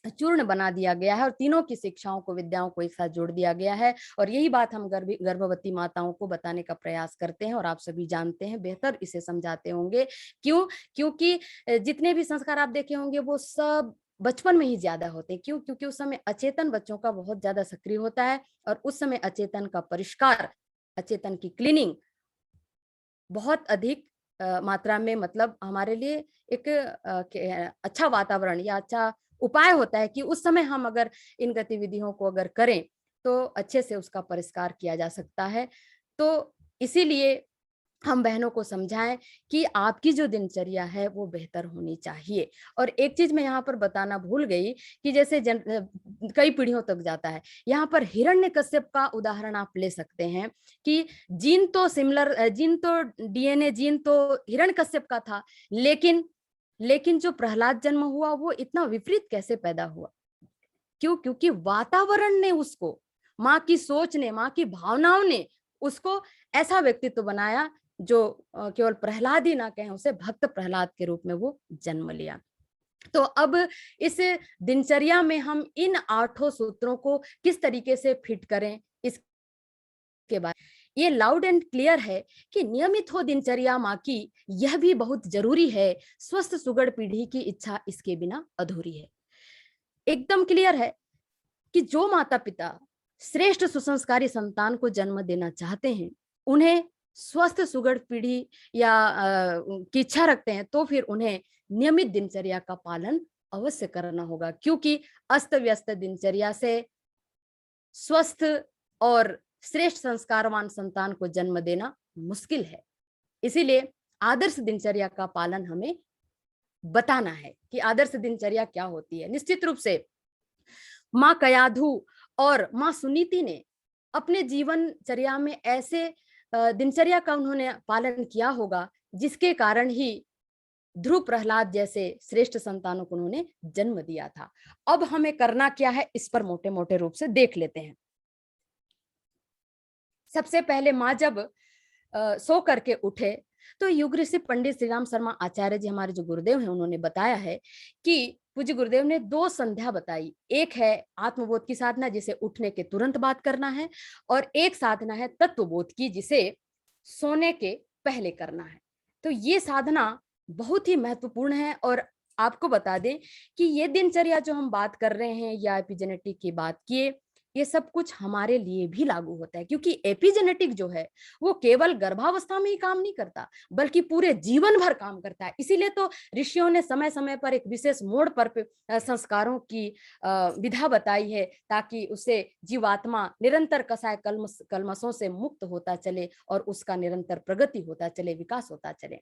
चूर्ण बना दिया गया है और तीनों की शिक्षाओं को, विद्याओं को एक साथ जोड़ दिया गया है। और यही बात हम गर्भवती माताओं को बताने का प्रयास करते हैं, और आप सभी जानते हैं, बेहतर इसे समझाते होंगे। क्योंकि जितने भी संस्कार आप देखे होंगे वो सब बचपन में ही ज्यादा होते हैं। क्योंकि उस समय अचेतन बच्चों का बहुत ज्यादा सक्रिय होता है, और उस समय अचेतन का परिष्कार, अचेतन की क्लीनिंग बहुत अधिक मात्रा में, मतलब हमारे लिए एक अच्छा वातावरण या अच्छा उपाय होता है कि उस समय हम अगर इन गतिविधियों को अगर करें तो अच्छे से उसका परिष्कार किया जा सकता है। तो इसीलिए हम बहनों को समझाएं कि आपकी जो दिनचर्या है वो बेहतर होनी चाहिए। और एक चीज मैं यहाँ पर बताना भूल गई कि जैसे कई पीढ़ियों तक जाता है, यहाँ पर हिरण्यकश्यप का उदाहरण आप ले सकते हैं कि जीन तो सिमिलर, जीन तो डीएनए जीन तो हिरण्यकश्यप का था, लेकिन जो प्रहलाद जन्म हुआ वो इतना विपरीत कैसे पैदा हुआ? क्यों? क्योंकि वातावरण ने उसको, माँ की सोच ने, माँ की भावनाओं ने उसको ऐसा व्यक्तित्व बनाया जो केवल प्रहलाद ही ना कहें, उसे भक्त प्रहलाद के रूप में वो जन्म लिया। तो अब इस दिनचर्या में हम इन 8 सूत्रों को किस तरीके से फिट करें, इसके बाद ये लाउड एंड क्लियर है कि नियमित हो दिनचर्या माँ की, यह भी बहुत जरूरी है। स्वस्थ सुगढ़ पीढ़ी की इच्छा इसके बिना अधूरी है। एकदम क्लियर है कि जो माता पिता श्रेष्ठ सुसंस्कारी संतान को जन्म देना चाहते हैं, उन्हें स्वस्थ सुगढ़ पीढ़ी या की इच्छा रखते हैं, तो फिर उन्हें नियमित दिनचर्या का पालन अवश्य करना होगा, क्योंकि अस्त व्यस्त दिनचर्या से स्वस्थ और श्रेष्ठ संस्कारवान संतान को जन्म देना मुश्किल है। इसीलिए आदर्श दिनचर्या का पालन हमें बताना है कि आदर्श दिनचर्या क्या होती है। निश्चित रूप से माँ कयाधु और माँ सुनीति ने अपने जीवनचर्या में ऐसे दिनचर्या का उन्होंने पालन किया होगा, जिसके कारण ही ध्रुव प्रहलाद जैसे श्रेष्ठ संतानों को उन्होंने जन्म दिया था। अब हमें करना क्या है, इस पर मोटे मोटे रूप से देख लेते हैं। सबसे पहले माँ जब सो करके उठे तो युग ऋषि पंडित श्री राम शर्मा आचार्य जी, हमारे जो गुरुदेव हैं, उन्होंने बताया है कि पूज्य गुरुदेव ने 2 संध्या बताई। एक है आत्मबोध की साधना, जिसे उठने के तुरंत बाद करना है, और एक साधना है तत्वबोध की, जिसे सोने के पहले करना है। तो ये साधना बहुत ही महत्वपूर्ण है। और आपको बता दें कि ये दिनचर्या जो हम बात कर रहे हैं या एपिजेनेटिक की बात किए, ये सब कुछ हमारे लिए भी लागू होता है, क्योंकि एपिजेनेटिक जो है वो केवल गर्भावस्था में ही काम नहीं करता, बल्कि पूरे जीवन भर काम करता है। इसीलिए तो ऋषियों ने समय समय पर एक विशेष मोड़ पर संस्कारों की विधा बताई है, ताकि उसे जीवात्मा निरंतर कसाय कलमशों से मुक्त होता चले और उसका निरंतर प्रगति होता चले, विकास होता चले।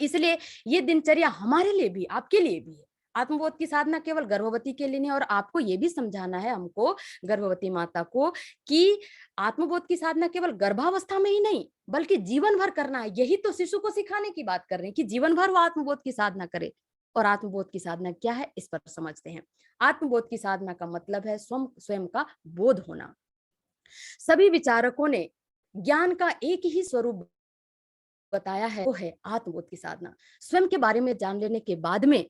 इसलिए ये दिनचर्या हमारे लिए भी, आपके लिए भी है। आत्मबोध की साधना केवल गर्भवती के लिए नहीं, और आपको ये भी समझाना है हमको, गर्भवती माता को, कि आत्मबोध की साधना केवल गर्भावस्था में ही नहीं बल्कि जीवन भर करना है। यही तो शिशु को सिखाने की बात कर रहे हैं कि जीवन भर वो आत्मबोध की साधना करे। और आत्मबोध की साधना क्या है, इस पर समझते हैं। आत्मबोध की साधना का मतलब है स्वयं का बोध होना। सभी विचारकों ने ज्ञान का एक ही स्वरूप बताया है, वो है आत्मबोध की साधना। स्वयं के बारे में जान लेने के बाद में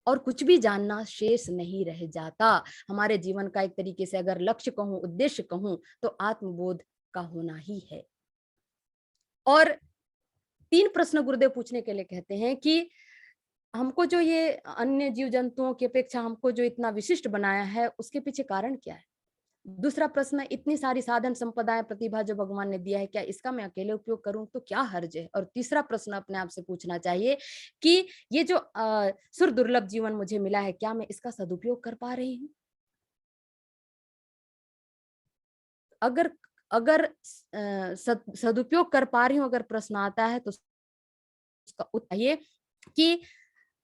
और कुछ भी जानना शेष नहीं रह जाता। हमारे जीवन का एक तरीके से अगर लक्ष्य कहूं, उद्देश्य कहूं, तो आत्मबोध का होना ही है। और 3 प्रश्न गुरुदेव पूछने के लिए कहते हैं कि हमको जो ये अन्य जीव जंतुओं की अपेक्षा हमको जो इतना विशिष्ट बनाया है, उसके पीछे कारण क्या है? दूसरा प्रश्न, इतनी सारी साधन संपदाएं, प्रतिभा जो भगवान ने दिया है, क्या इसका मैं अकेले उपयोग करूं तो क्या हर्ज है? और तीसरा प्रश्न अपने आप से पूछना चाहिए कि ये जो सुर दुर्लभ जीवन मुझे मिला है, क्या मैं इसका सदुपयोग कर पा रही हूँ? अगर सदुपयोग कर पा रही हूँ, अगर प्रश्न आता है, तो उसका उत्तर ये कि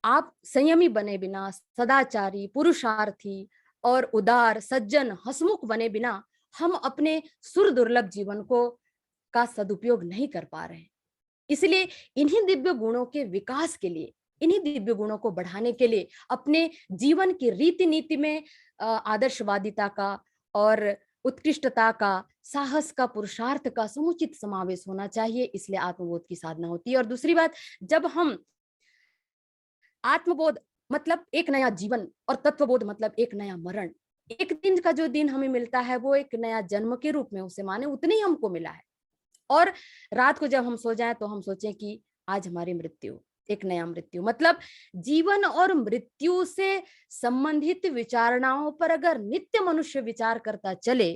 आप संयमी बने बिना, सदाचारी, पुरुषार्थी और उदार, सज्जन, हंसमुख बने बिना हम अपने सुर दुर्लभ जीवन को का सदुपयोग नहीं कर पा रहे हैं। इसलिए इन्हीं दिव्य गुणों के विकास के लिए, इन्हीं दिव्य गुणों को बढ़ाने के लिए अपने जीवन की रीति नीति में आदर्शवादिता का और उत्कृष्टता का, साहस का, पुरुषार्थ का समुचित समावेश होना चाहिए। इसलिए आत्मबोध की साधना होती है। और दूसरी बात, जब हम आत्मबोध मतलब एक नया जीवन और तत्वबोध मतलब एक नया मरण, एक दिन का जो दिन हमें मिलता है वो एक नया जन्म के रूप में उसे माने, उतने ही हमको मिला है। और रात को जब हम सो जाएं तो हम सोचें कि आज हमारी मृत्यु, एक नया मृत्यु। मतलब जीवन और मृत्यु से संबंधित विचारणाओं पर अगर नित्य मनुष्य विचार करता चले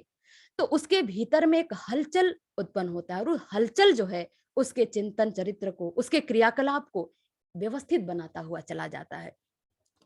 तो उसके भीतर में एक हलचल उत्पन्न होता है, और हलचल जो है उसके चिंतन चरित्र को, उसके क्रियाकलाप को व्यवस्थित बनाता हुआ चला जाता है।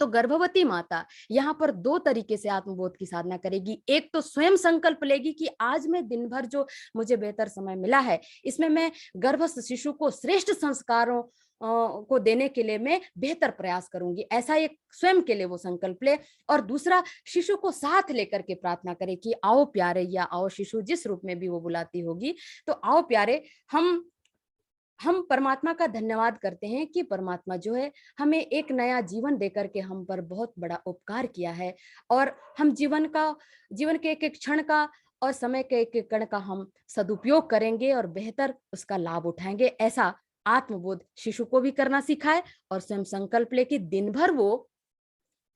तो गर्भवती माता यहाँ पर दो तरीके से आत्मबोध की साधना करेगी। एक तो स्वयं संकल्प लेगी कि आज मैं दिन भर जो मुझे बेहतर समय मिला है, इसमें मैं गर्भस्थ शिशु को श्रेष्ठ संस्कारों को देने के लिए मैं बेहतर प्रयास करूंगी, ऐसा एक स्वयं के लिए वो संकल्प ले। और दूसरा, शिशु को साथ लेकर के प्रार्थना करे कि आओ प्यारे, या आओ शिशु, जिस रूप में भी वो बुलाती होगी, तो आओ प्यारे, हम परमात्मा का धन्यवाद करते हैं कि परमात्मा जो है हमें एक नया जीवन देकर के हम पर बहुत बड़ा उपकार किया है, और हम जीवन के एक एक क्षण का और समय के एक एक कण का हम सदुपयोग करेंगे और बेहतर उसका लाभ उठाएंगे। ऐसा आत्मबोध शिशु को भी करना सिखाए और स्वयं संकल्प ले कि दिन भर वो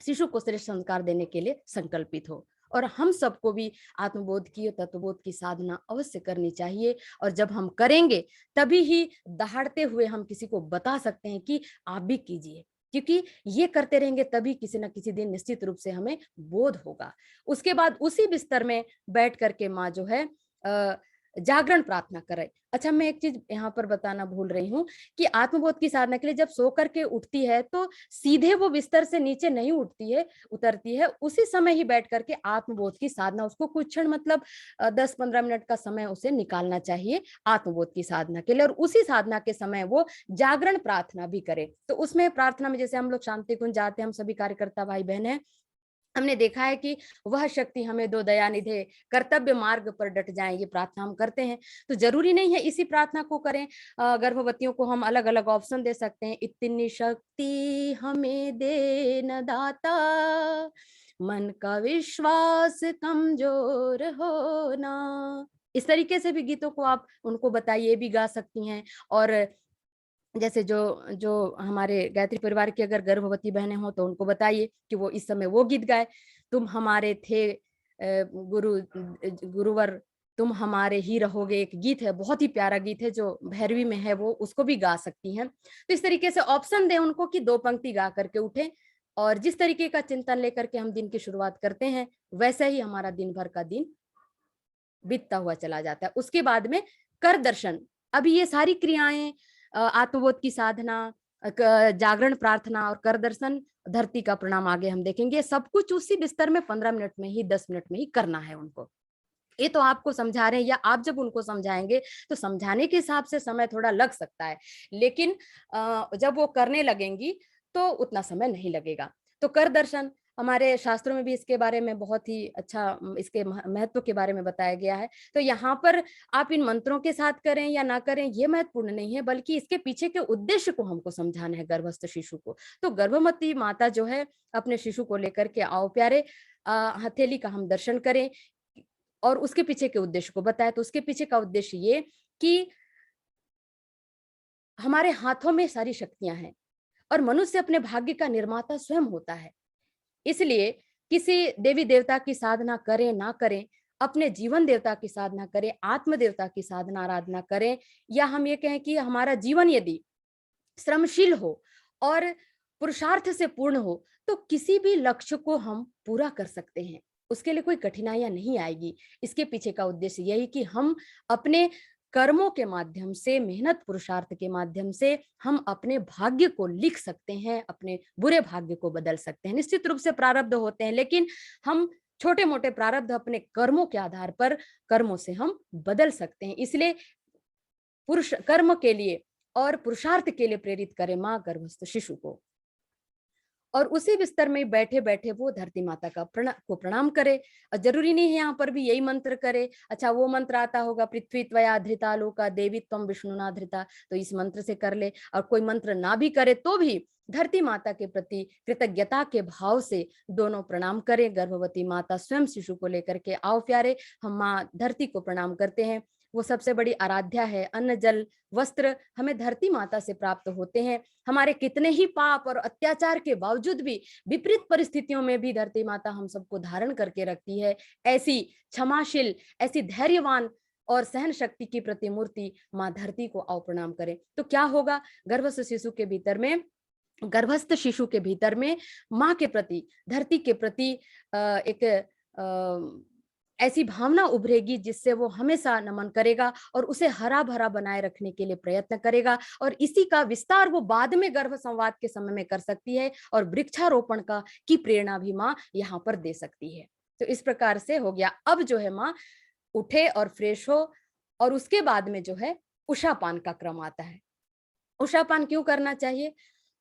शिशु को श्रेष्ठ संस्कार देने के लिए संकल्पित हो। और हम सबको भी आत्मबोध की, तत्वबोध की साधना अवश्य करनी चाहिए। और जब हम करेंगे तभी ही दहाड़ते हुए हम किसी को बता सकते हैं कि आप भी कीजिए, क्योंकि ये करते रहेंगे तभी किसी न किसी दिन निश्चित रूप से हमें बोध होगा। उसके बाद उसी बिस्तर में बैठ करके माँ जो है जागरण प्रार्थना करे। अच्छा, मैं एक चीज यहाँ पर बताना भूल रही हूँ कि आत्मबोध की साधना के लिए जब सो करके उठती है तो सीधे वो बिस्तर से नीचे नहीं उतरती है, उसी समय ही बैठ करके आत्मबोध की साधना, उसको कुछ क्षण मतलब 10-15 मिनट का समय उसे निकालना चाहिए आत्मबोध की साधना के लिए। और उसी साधना के समय वो जागरण प्रार्थना भी करे। तो उसमें प्रार्थना में जैसे हम लोग शांति कुंज जाते हैं, हम सभी कार्यकर्ता भाई बहन हैं, हमने देखा है कि वह शक्ति हमें दो दयानिधे, कर्तव्य मार्ग पर डट जाएं, ये प्रार्थना हम करते हैं। तो जरूरी नहीं है इसी प्रार्थना को करें, गर्भवतियों को हम अलग अलग ऑप्शन दे सकते हैं। इतनी शक्ति हमें दे न दाता, मन का विश्वास कमजोर होना, इस तरीके से भी गीतों को आप उनको बताइए, भी गा सकती हैं। और जैसे जो हमारे गायत्री परिवार की अगर गर्भवती बहनें हो तो उनको बताइए कि वो इस समय वो गीत गाए, तुम हमारे थे गुरुवर, तुम हमारे ही रहोगे। एक गीत है, बहुत ही प्यारा गीत है जो भैरवी में है, वो उसको भी गा सकती हैं। तो इस तरीके से ऑप्शन दें उनको कि 2 पंक्ति गा करके उठें। और जिस तरीके का चिंतन लेकर के हम दिन की शुरुआत करते हैं, वैसे ही हमारा दिन भर का दिन बीतता हुआ चला जाता है। उसके बाद में कर दर्शन, अभी ये सारी क्रियाएं, आत्मबोध की साधना, जागरण प्रार्थना और कर दर्शन, धरती का प्रणाम, आगे हम देखेंगे, सब कुछ उसी बिस्तर में 15 मिनट में ही, 10 मिनट में ही करना है उनको। ये तो आपको समझा रहे हैं, या आप जब उनको समझाएंगे तो समझाने के हिसाब से समय थोड़ा लग सकता है, लेकिन जब वो करने लगेंगी तो उतना समय नहीं लगेगा। तो कर दर्शन, हमारे शास्त्रों में भी इसके बारे में बहुत ही अच्छा इसके महत्व के बारे में बताया गया है। तो यहाँ पर आप इन मंत्रों के साथ करें या ना करें ये महत्वपूर्ण नहीं है, बल्कि इसके पीछे के उद्देश्य को हमको समझाना है गर्भस्थ शिशु को। तो गर्भवती माता जो है अपने शिशु को लेकर के आओ प्यारे हथेली का हम दर्शन करें और उसके पीछे के उद्देश्य को बताए। तो उसके पीछे का उद्देश्य ये कि हमारे हाथों में सारी शक्तियां हैं और मनुष्य अपने भाग्य का निर्माता स्वयं होता है। इसलिए किसी देवी देवता की साधना करें ना करें, अपने जीवन देवता की साधना करें, आत्म देवता की साधना आराधना करें, या हम ये कहें कि हमारा जीवन यदि श्रमशील हो और पुरुषार्थ से पूर्ण हो तो किसी भी लक्ष्य को हम पूरा कर सकते हैं, उसके लिए कोई कठिनाइयां नहीं आएगी। इसके पीछे का उद्देश्य यही कि हम अपने कर्मों के माध्यम से, मेहनत पुरुषार्थ के माध्यम से हम अपने भाग्य को लिख सकते हैं, अपने बुरे भाग्य को बदल सकते हैं। निश्चित रूप से प्रारब्ध होते हैं, लेकिन हम छोटे मोटे प्रारब्ध अपने कर्मों के आधार पर, कर्मों से हम बदल सकते हैं। इसलिए पुरुष कर्म के लिए और पुरुषार्थ के लिए प्रेरित करे माँ गर्भस्थ शिशु को, और उसी बिस्तर में बैठे बैठे वो धरती माता का प्रणाम करे। और जरूरी नहीं है यहाँ पर भी यही मंत्र करे। अच्छा, वो मंत्र आता होगा, पृथ्वी त्वया धृता लोका देवी त्वं विष्णुना धृता, तो इस मंत्र से कर ले। और कोई मंत्र ना भी करे तो भी धरती माता के प्रति कृतज्ञता के भाव से दोनों प्रणाम करें। गर्भवती माता स्वयं शिशु को लेकर के आओ प्यारे, हम माँ धरती को प्रणाम करते हैं, वो सबसे बड़ी आराध्या है। अन्न जल वस्त्र हमें धरती माता से प्राप्त होते हैं। हमारे कितने ही पाप और अत्याचार के बावजूद भी, विपरीत परिस्थितियों में भी धरती माता हम सबको धारण करके रखती है। ऐसी क्षमाशील, ऐसी धैर्यवान और सहन शक्ति की प्रतिमूर्ति माँ धरती को आओ प्रणाम करें। तो क्या होगा, गर्भस्थ शिशु के भीतर में, गर्भस्थ शिशु के भीतर में माँ के प्रति, धरती के प्रति एक ऐसी भावना उभरेगी जिससे वो हमेशा नमन करेगा और उसे हरा भरा बनाए रखने के लिए प्रयत्न करेगा, और इसी का विस्तार वो बाद में गर्भ संवाद के समय में कर सकती है और वृक्षारोपण का की प्रेरणा भी माँ यहाँ पर दे सकती है। तो इस प्रकार से हो गया। अब जो है माँ उठे और फ्रेश हो, और उसके बाद में जो है उषापान का क्रम आता है। उषापान क्यों करना चाहिए?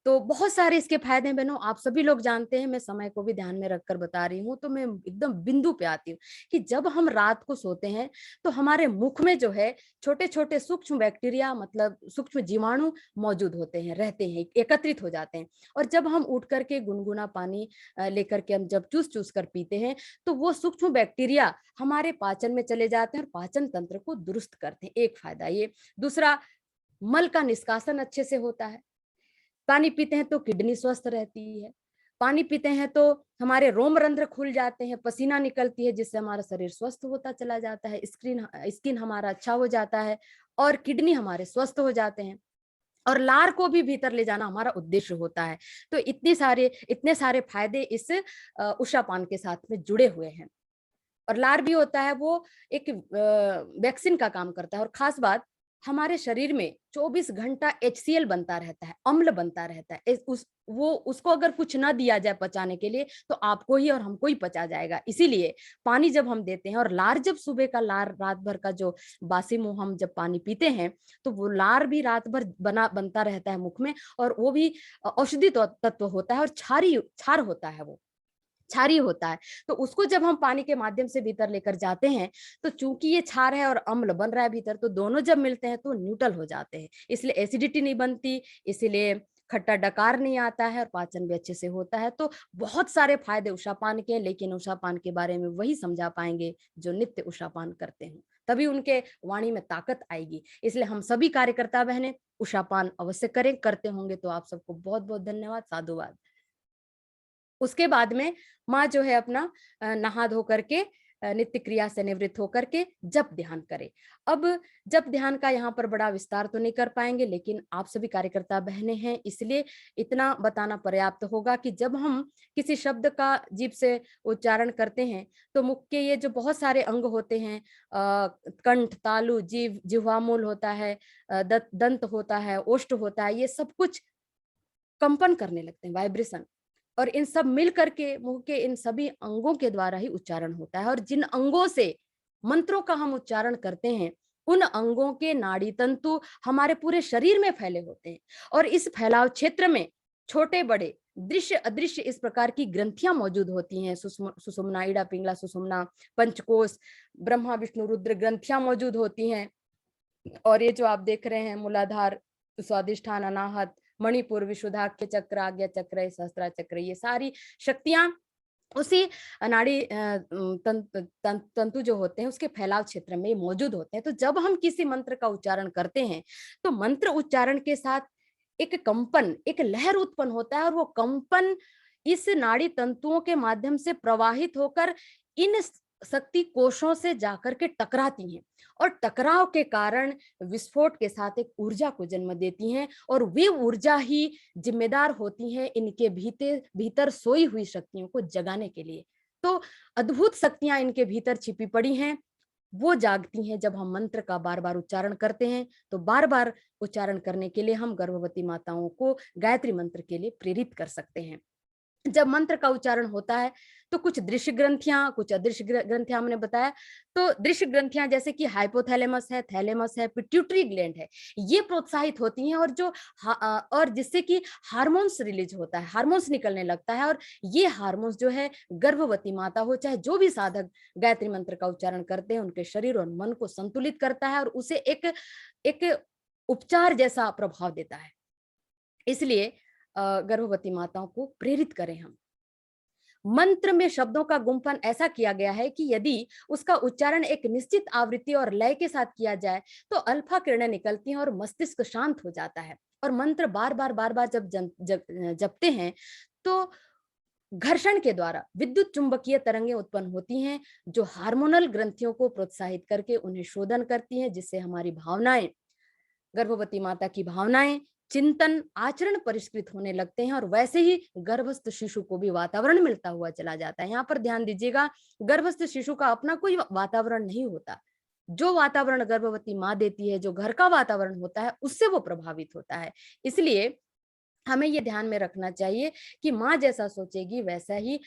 तो बहुत सारे इसके फायदे हैं बहनों, आप सभी लोग जानते हैं, मैं समय को भी ध्यान में रखकर बता रही हूँ। तो मैं एकदम बिंदु पे आती हूँ कि जब हम रात को सोते हैं तो हमारे मुख में जो है छोटे छोटे सूक्ष्म बैक्टीरिया, मतलब सूक्ष्म जीवाणु मौजूद होते हैं, रहते हैं, एकत्रित हो जाते हैं। और जब हम उठ करके गुनगुना पानी लेकर के हम जब चूस चूस कर पीते हैं तो वो सूक्ष्म बैक्टीरिया हमारे पाचन में चले जाते हैं और पाचन तंत्र को दुरुस्त करते हैं। एक फायदा ये। दूसरा, मल का निष्कासन अच्छे से होता है। पानी पीते हैं तो किडनी स्वस्थ रहती है। पानी पीते हैं तो हमारे रोम रंध्र खुल जाते हैं, पसीना निकलती है, जिससे हमारा शरीर स्वस्थ होता चला जाता है, स्किन हमारा अच्छा हो जाता है और किडनी हमारे स्वस्थ हो जाते हैं, और लार को भी भीतर ले जाना हमारा उद्देश्य होता है। तो इतने सारे फायदे इस उषापान के साथ में जुड़े हुए हैं। और लार भी होता है, वो एक वैक्सीन का काम करता है। और खास बात, हमारे शरीर में 24 घंटा HCl बनता रहता है, अम्ल बनता रहता है। उसको अगर कुछ ना दिया जाए पचाने के लिए तो आपको ही और हमको ही पचा जाएगा। इसीलिए पानी जब हम देते हैं, और लार जब सुबह का लार रात भर का जो बासी मुंह हम जब पानी पीते हैं तो वो लार भी रात भर बनता रहता है मुख में, और वो भी औषधि तत्व होता है और क्षार होता है, वो क्षारीय होता है। तो उसको जब हम पानी के माध्यम से भीतर लेकर जाते हैं तो चूंकि ये क्षार है और अम्ल बन रहा है भीतर, तो दोनों जब मिलते हैं तो न्यूट्रल हो जाते हैं, इसलिए एसिडिटी नहीं बनती, इसीलिए खट्टा डकार नहीं आता है और पाचन भी अच्छे से होता है। तो बहुत सारे फायदे उषापान के, लेकिन उषापान के बारे में वही समझा पाएंगे जो नित्य उषापान करते हैं, तभी उनके वाणी में ताकत आएगी। इसलिए हम सभी कार्यकर्ता बहनें उषापान अवश्य करें, करते होंगे तो आप सबको बहुत बहुत धन्यवाद, साधुवाद। उसके बाद में माँ जो है अपना नहा धो करके नित्य क्रिया से निवृत्त होकर के जप ध्यान करे। अब जप ध्यान का यहाँ पर बड़ा विस्तार तो नहीं कर पाएंगे, लेकिन आप सभी कार्यकर्ता बहनें हैं इसलिए इतना बताना पर्याप्त होगा कि जब हम किसी शब्द का जीभ से उच्चारण करते हैं तो मुख के ये जो बहुत सारे अंग होते हैं, कंठ, तालु, जीभ, जिह्वामूल होता है, दंत होता है, ओष्ठ होता है, ये सब कुछ कंपन करने लगते हैं, वाइब्रेशन। और इन सब मिल करके मुंह के इन सभी अंगों के द्वारा ही उच्चारण होता है। और जिन अंगों से मंत्रों का हम उच्चारण करते हैं उन अंगों के नाड़ी तंतु हमारे पूरे शरीर में फैले होते हैं, और इस फैलाव क्षेत्र में छोटे बड़े दृश्य अदृश्य इस प्रकार की ग्रंथियां मौजूद होती हैं। सुषुम्ना, इड़ा, पिंगला, सुषुम्ना, पंचकोश, ब्रह्मा, विष्णु, रुद्र ग्रंथियां मौजूद होती हैं। और ये जो आप देख रहे हैं मूलाधार, स्वादिष्ठान, अनाहत, मणिपुर, विशुद्धाख्य चक्र, आज्ञा चक्र, सहस्त्रा चक्र, ये सारी शक्तियां उसी नाड़ी तंतु जो होते हैं उसके फैलाव क्षेत्र में मौजूद होते हैं। तो जब हम किसी मंत्र का उच्चारण करते हैं तो मंत्र उच्चारण के साथ एक कंपन, एक लहर उत्पन्न होता है, और वो कंपन इस नाड़ी तंतुओं के माध्यम से प्रवाहित होकर इन शक्ति कोशों से जाकर के टकराती हैं, और टकराव के कारण विस्फोट के साथ एक ऊर्जा को जन्म देती हैं, और वे ऊर्जा ही जिम्मेदार होती हैं इनके भीतर सोई हुई शक्तियों को जगाने के लिए। तो अद्भुत शक्तियां इनके भीतर छिपी पड़ी हैं, वो जागती हैं जब हम मंत्र का बार बार उच्चारण करते हैं। तो बार बार उच्चारण करने के लिए हम गर्भवती माताओं को गायत्री मंत्र के लिए प्रेरित कर सकते हैं। जब मंत्र का उच्चारण होता है तो कुछ दृश्य ग्रंथियां, कुछ अदृश्य ग्रंथियां हमने बताया। तो दृश्य ग्रंथियां जैसे कि हाइपोथैलेमस है, थैलेमस है, पिट्यूटरी ग्लैंड है, ये प्रोत्साहित होती हैं, और जिससे कि हार्मोन्स रिलीज होता है, हार्मोन्स निकलने लगता है, और ये हार्मोन्स जो है गर्भवती माता हो चाहे जो भी साधक गायत्री मंत्र का उच्चारण करते हैं उनके शरीर और मन को संतुलित करता है और उसे एक उपचार जैसा प्रभाव देता है। इसलिए गर्भवती माताओं को प्रेरित करें हम। मंत्र में शब्दों का गुंफन ऐसा किया गया है कि यदि उसका उच्चारण एक निश्चित आवृत्ति और लय के साथ किया जाए तो अल्फा किरणें निकलती हैं और मस्तिष्क शांत हो जाता है। और मंत्र बार बार जब जपते हैं तो घर्षण के द्वारा विद्युत चुंबकीय तरंगें उत्पन्न होती हैं जो हार्मोनल ग्रंथियों को प्रोत्साहित करके उन्हें शोधन करती हैं, जिससे हमारी भावनाएं, गर्भवती माता की भावनाएं चिंतन आचरण परिष्कृत होने लगते हैं और वैसे ही गर्भस्थ शिशु को भी वातावरण मिलता हुआ चला जाता है। यहाँ पर ध्यान दीजिएगा, गर्भस्थ शिशु का अपना कोई वातावरण नहीं होता। जो वातावरण गर्भवती माँ देती है, जो घर का वातावरण होता है, उससे वो प्रभावित होता है। इसलिए हमें ये ध्यान में रखना चाहिए कि माँ जैसा सोचेगी वैसा ही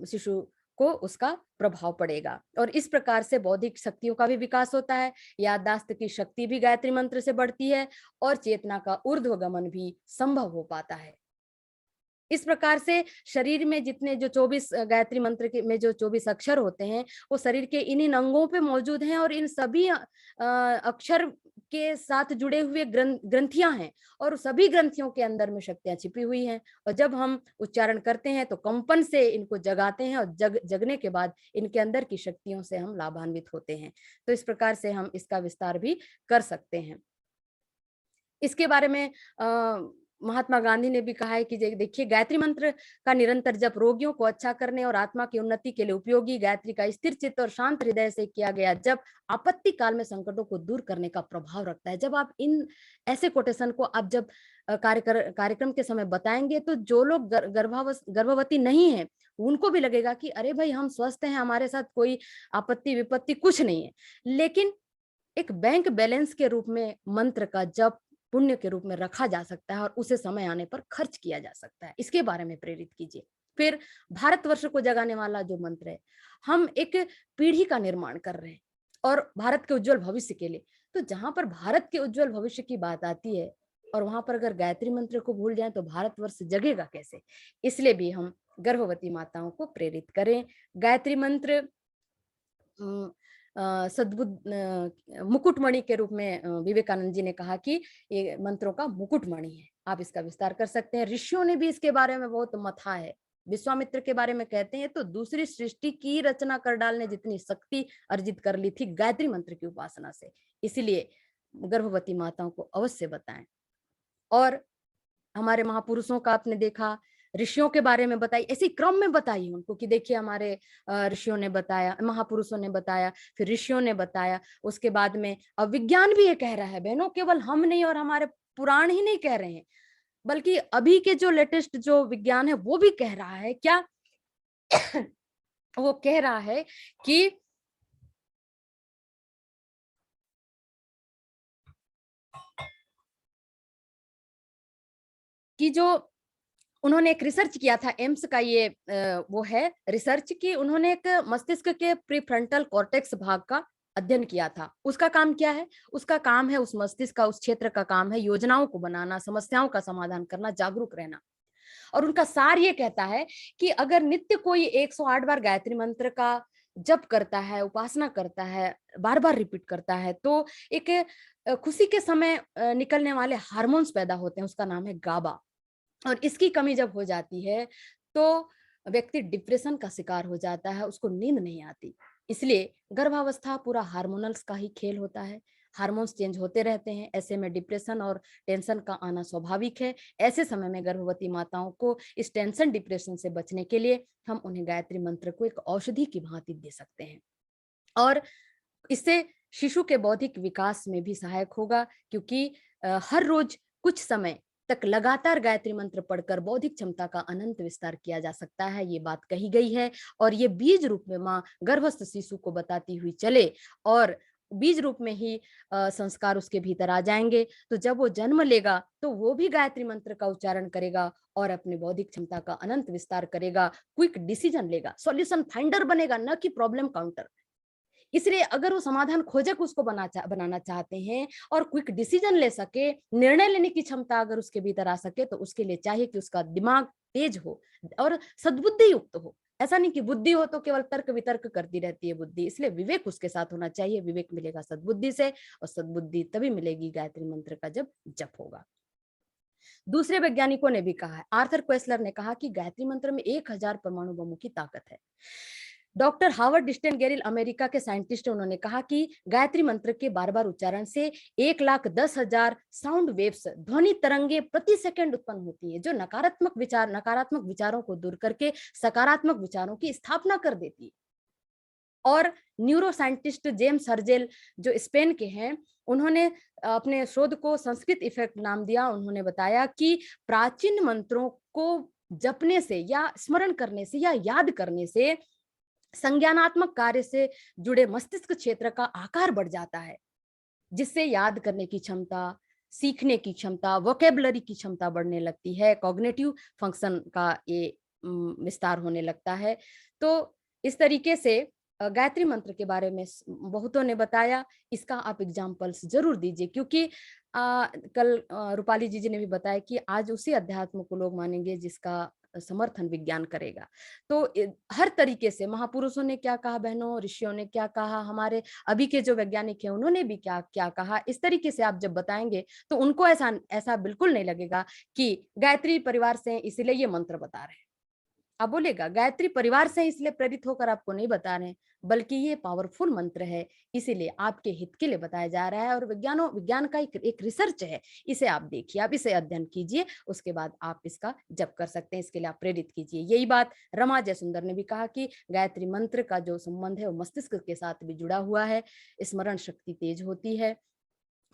शिशु को उसका प्रभाव पड़ेगा। और इस प्रकार से बौद्धिक शक्तियों का भी विकास होता है, याददाश्त की शक्ति भी गायत्री मंत्र से बढ़ती है और चेतना का ऊर्ध्वगमन भी संभव हो पाता है। इस प्रकार से शरीर में जितने जो 24 गायत्री मंत्र के में जो 24 अक्षर होते हैं, वो शरीर के इन अंगों पे मौजूद हैं और इन सभी अक्षर के साथ जुड़े हुए ग्रंथियां हैं और सभी ग्रंथियों के अंदर में शक्तियां छिपी हुई हैं। और जब हम उच्चारण करते हैं तो कंपन से इनको जगाते हैं और जगने के बाद इनके अंदर की शक्तियों से हम लाभान्वित होते हैं। तो इस प्रकार से हम इसका विस्तार भी कर सकते हैं। इसके बारे में महात्मा गांधी ने भी कहा है कि देखिए, गायत्री मंत्र का निरंतर जप रोगियों को अच्छा करने और आत्मा की उन्नति के लिए उपयोगी, गायत्री का स्थिर चित्त और शांत हृदय से किया गया जप आपत्ति काल में संकटों को दूर करने का प्रभाव रखता है। जब आप इन ऐसे कोटेशन को आप जब कार्यक्रम के समय बताएंगे तो जो लोग गर्भवती नहीं है उनको भी लगेगा कि अरे भाई, हम स्वस्थ हैं, हमारे साथ कोई आपत्ति विपत्ति कुछ नहीं है। लेकिन एक बैंक बैलेंस के रूप में मंत्र का जप पुण्य के रूप में रखा जा सकता है और उसे समय आने पर खर्च किया जा सकता है। इसके बारे में प्रेरित कीजिए। फिर भारतवर्ष को जगाने वाला जो मंत्र है, हम एक पीढ़ी का निर्माण कर रहे हैं और भारत के उज्जवल भविष्य के लिए। तो जहां पर भारत के उज्जवल भविष्य की बात आती है और वहां पर अगर गायत्री मंत्र को भूल जाए तो भारतवर्ष जगेगा कैसे? इसलिए भी हम गर्भवती माताओं को प्रेरित करें। गायत्री मंत्र सद्बुद्ध मुकुटमणि के रूप में विवेकानंद जी ने कहा कि ये मंत्रों का मुकुटमणि है। आप इसका विस्तार कर सकते हैं। ऋषियों ने भी इसके बारे में बहुत मथा है। विश्वामित्र के बारे में कहते हैं तो दूसरी सृष्टि की रचना कर डालने जितनी शक्ति अर्जित कर ली थी गायत्री मंत्र की उपासना से। इसीलिए गर्भवती माताओं को अवश्य बताएं। और हमारे महापुरुषों का आपने देखा, ऋषियों के बारे में बताई, ऐसे क्रम में बताई उनको कि देखिए हमारे ऋषियों ने बताया, महापुरुषों ने बताया, फिर ऋषियों ने बताया। उसके बाद में अब विज्ञान भी ये कह रहा है बहनों, केवल हम नहीं और हमारे पुराण ही नहीं कह रहे हैं, बल्कि अभी के जो लेटेस्ट जो विज्ञान है वो भी कह रहा है। क्या वो कह रहा है कि जो उन्होंने एक रिसर्च किया था, एम्स का ये वो है रिसर्च की, उन्होंने एक मस्तिष्क के प्रीफ्रंटल कॉर्टेक्स भाग का अध्ययन किया था। उसका काम क्या है? उसका काम है, उस मस्तिष्क का उस क्षेत्र का काम है योजनाओं को बनाना, समस्याओं का समाधान करना, जागरूक रहना। और उनका सार ये कहता है कि अगर नित्य कोई 108 बार गायत्री मंत्र का जप करता है, उपासना करता है, बार बार रिपीट करता है, तो एक खुशी के समय निकलने वाले हार्मोन्स पैदा होते हैं, उसका नाम है गाबा। और इसकी कमी जब हो जाती है तो व्यक्ति डिप्रेशन का शिकार हो जाता है, उसको नींद नहीं आती। इसलिए गर्भावस्था पूरा हार्मोनल्स का ही खेल होता है, हार्मोन्स चेंज होते रहते हैं। ऐसे में डिप्रेशन और टेंशन का आना स्वाभाविक है। ऐसे समय में गर्भवती माताओं को इस टेंशन डिप्रेशन से बचने के लिए हम उन्हें गायत्री मंत्र को एक औषधि की भांति दे सकते हैं और इससे शिशु के बौद्धिक विकास में भी सहायक होगा, क्योंकि हर रोज कुछ समय तक लगातार गायत्री मंत्र पढ़कर बौद्धिक क्षमता का अनंत विस्तार किया जा सकता है। ये बात कही गई है और ये बीज रूप में माँ गर्भस्थ शिशु को बताती हुई चले और बीज रूप में ही संस्कार उसके भीतर आ जाएंगे। तो जब वो जन्म लेगा तो वो भी गायत्री मंत्र का उच्चारण करेगा और अपनी बौद्धिक क्षमता का अनंत विस्तार करेगा, क्विक डिसीजन लेगा, सॉल्यूशन फाइंडर बनेगा, न कि प्रॉब्लम काउंटर। इसलिए अगर वो समाधान खोजक उसको बनाना चाहते हैं और क्विक डिसीजन ले सके, निर्णय लेने की क्षमता अगर उसके भीतर आ सके, तो उसके लिए चाहिए कि उसका दिमाग तेज हो और सद्बुद्धि युक्त हो। ऐसा नहीं कि बुद्धि हो तो केवल तर्क वितर्क करती रहती है बुद्धि। इसलिए विवेक उसके साथ होना चाहिए। विवेक मिलेगा सद्बुद्धि से और सद्बुद्धि तभी मिलेगी गायत्री मंत्र का जब जप होगा। दूसरे वैज्ञानिकों ने भी कहा है, आर्थर क्वेसलर ने कहा कि गायत्री मंत्र में 1000 परमाणु बमों की ताकत है। डॉक्टर हार्वर्ड डिस्टेनगेरिल अमेरिका के साइंटिस्ट हैं, उन्होंने कहा कि गायत्री मंत्र के बार बार उच्चारण से 1,10,000 साउंड वेव्स, ध्वनि तरंगे प्रति सेकंड उत्पन्न होती है, जो नकारात्मक विचारों को दूर करके सकारात्मक विचारों की स्थापना कर देती है। और न्यूरो साइंटिस्ट जेम्स हर्जेल जो स्पेन के हैं, उन्होंने अपने शोध को संस्कृत इफेक्ट नाम दिया। उन्होंने बताया कि प्राचीन मंत्रों को जपने से या स्मरण करने से या याद करने से संज्ञानात्मक कार्य से जुड़े मस्तिष्क क्षेत्र का आकार बढ़ जाता है, जिससे याद करने की क्षमता, सीखने की क्षमता, वोकेबलरी की क्षमता बढ़ने लगती है, कॉग्निटिव फंक्शन का ये विस्तार होने लगता है। तो इस तरीके से गायत्री मंत्र के बारे में बहुतों ने बताया। इसका आप एग्जाम्पल्स जरूर दीजिए, क्योंकि कल रूपाली जी ने भी बताया कि आज उसी अध्यात्म को लोग मानेंगे जिसका समर्थन विज्ञान करेगा। तो हर तरीके से महापुरुषों ने क्या कहा, बहनों, ऋषियों ने क्या कहा, हमारे अभी के जो वैज्ञानिक हैं उन्होंने भी क्या क्या कहा, इस तरीके से आप जब बताएंगे तो उनको ऐसा बिल्कुल नहीं लगेगा कि गायत्री परिवार से इसलिए ये मंत्र बता रहे हैं। आप बोलेगा गायत्री परिवार से इसलिए प्रेरित होकर आपको नहीं बता रहे हैं, बल्कि ये पावरफुल मंत्र है, इसीलिए आपके हित के लिए बताया जा रहा है। और विज्ञान का एक रिसर्च है, इसे आप देखिए, आप इसे अध्ययन कीजिए, उसके बाद आप इसका जप कर सकते हैं, इसके लिए आप प्रेरित कीजिए। यही बात रमा जयसुंदर ने भी कहा कि गायत्री मंत्र का जो संबंध है वो मस्तिष्क के साथ भी जुड़ा हुआ है। स्मरण शक्ति तेज होती है,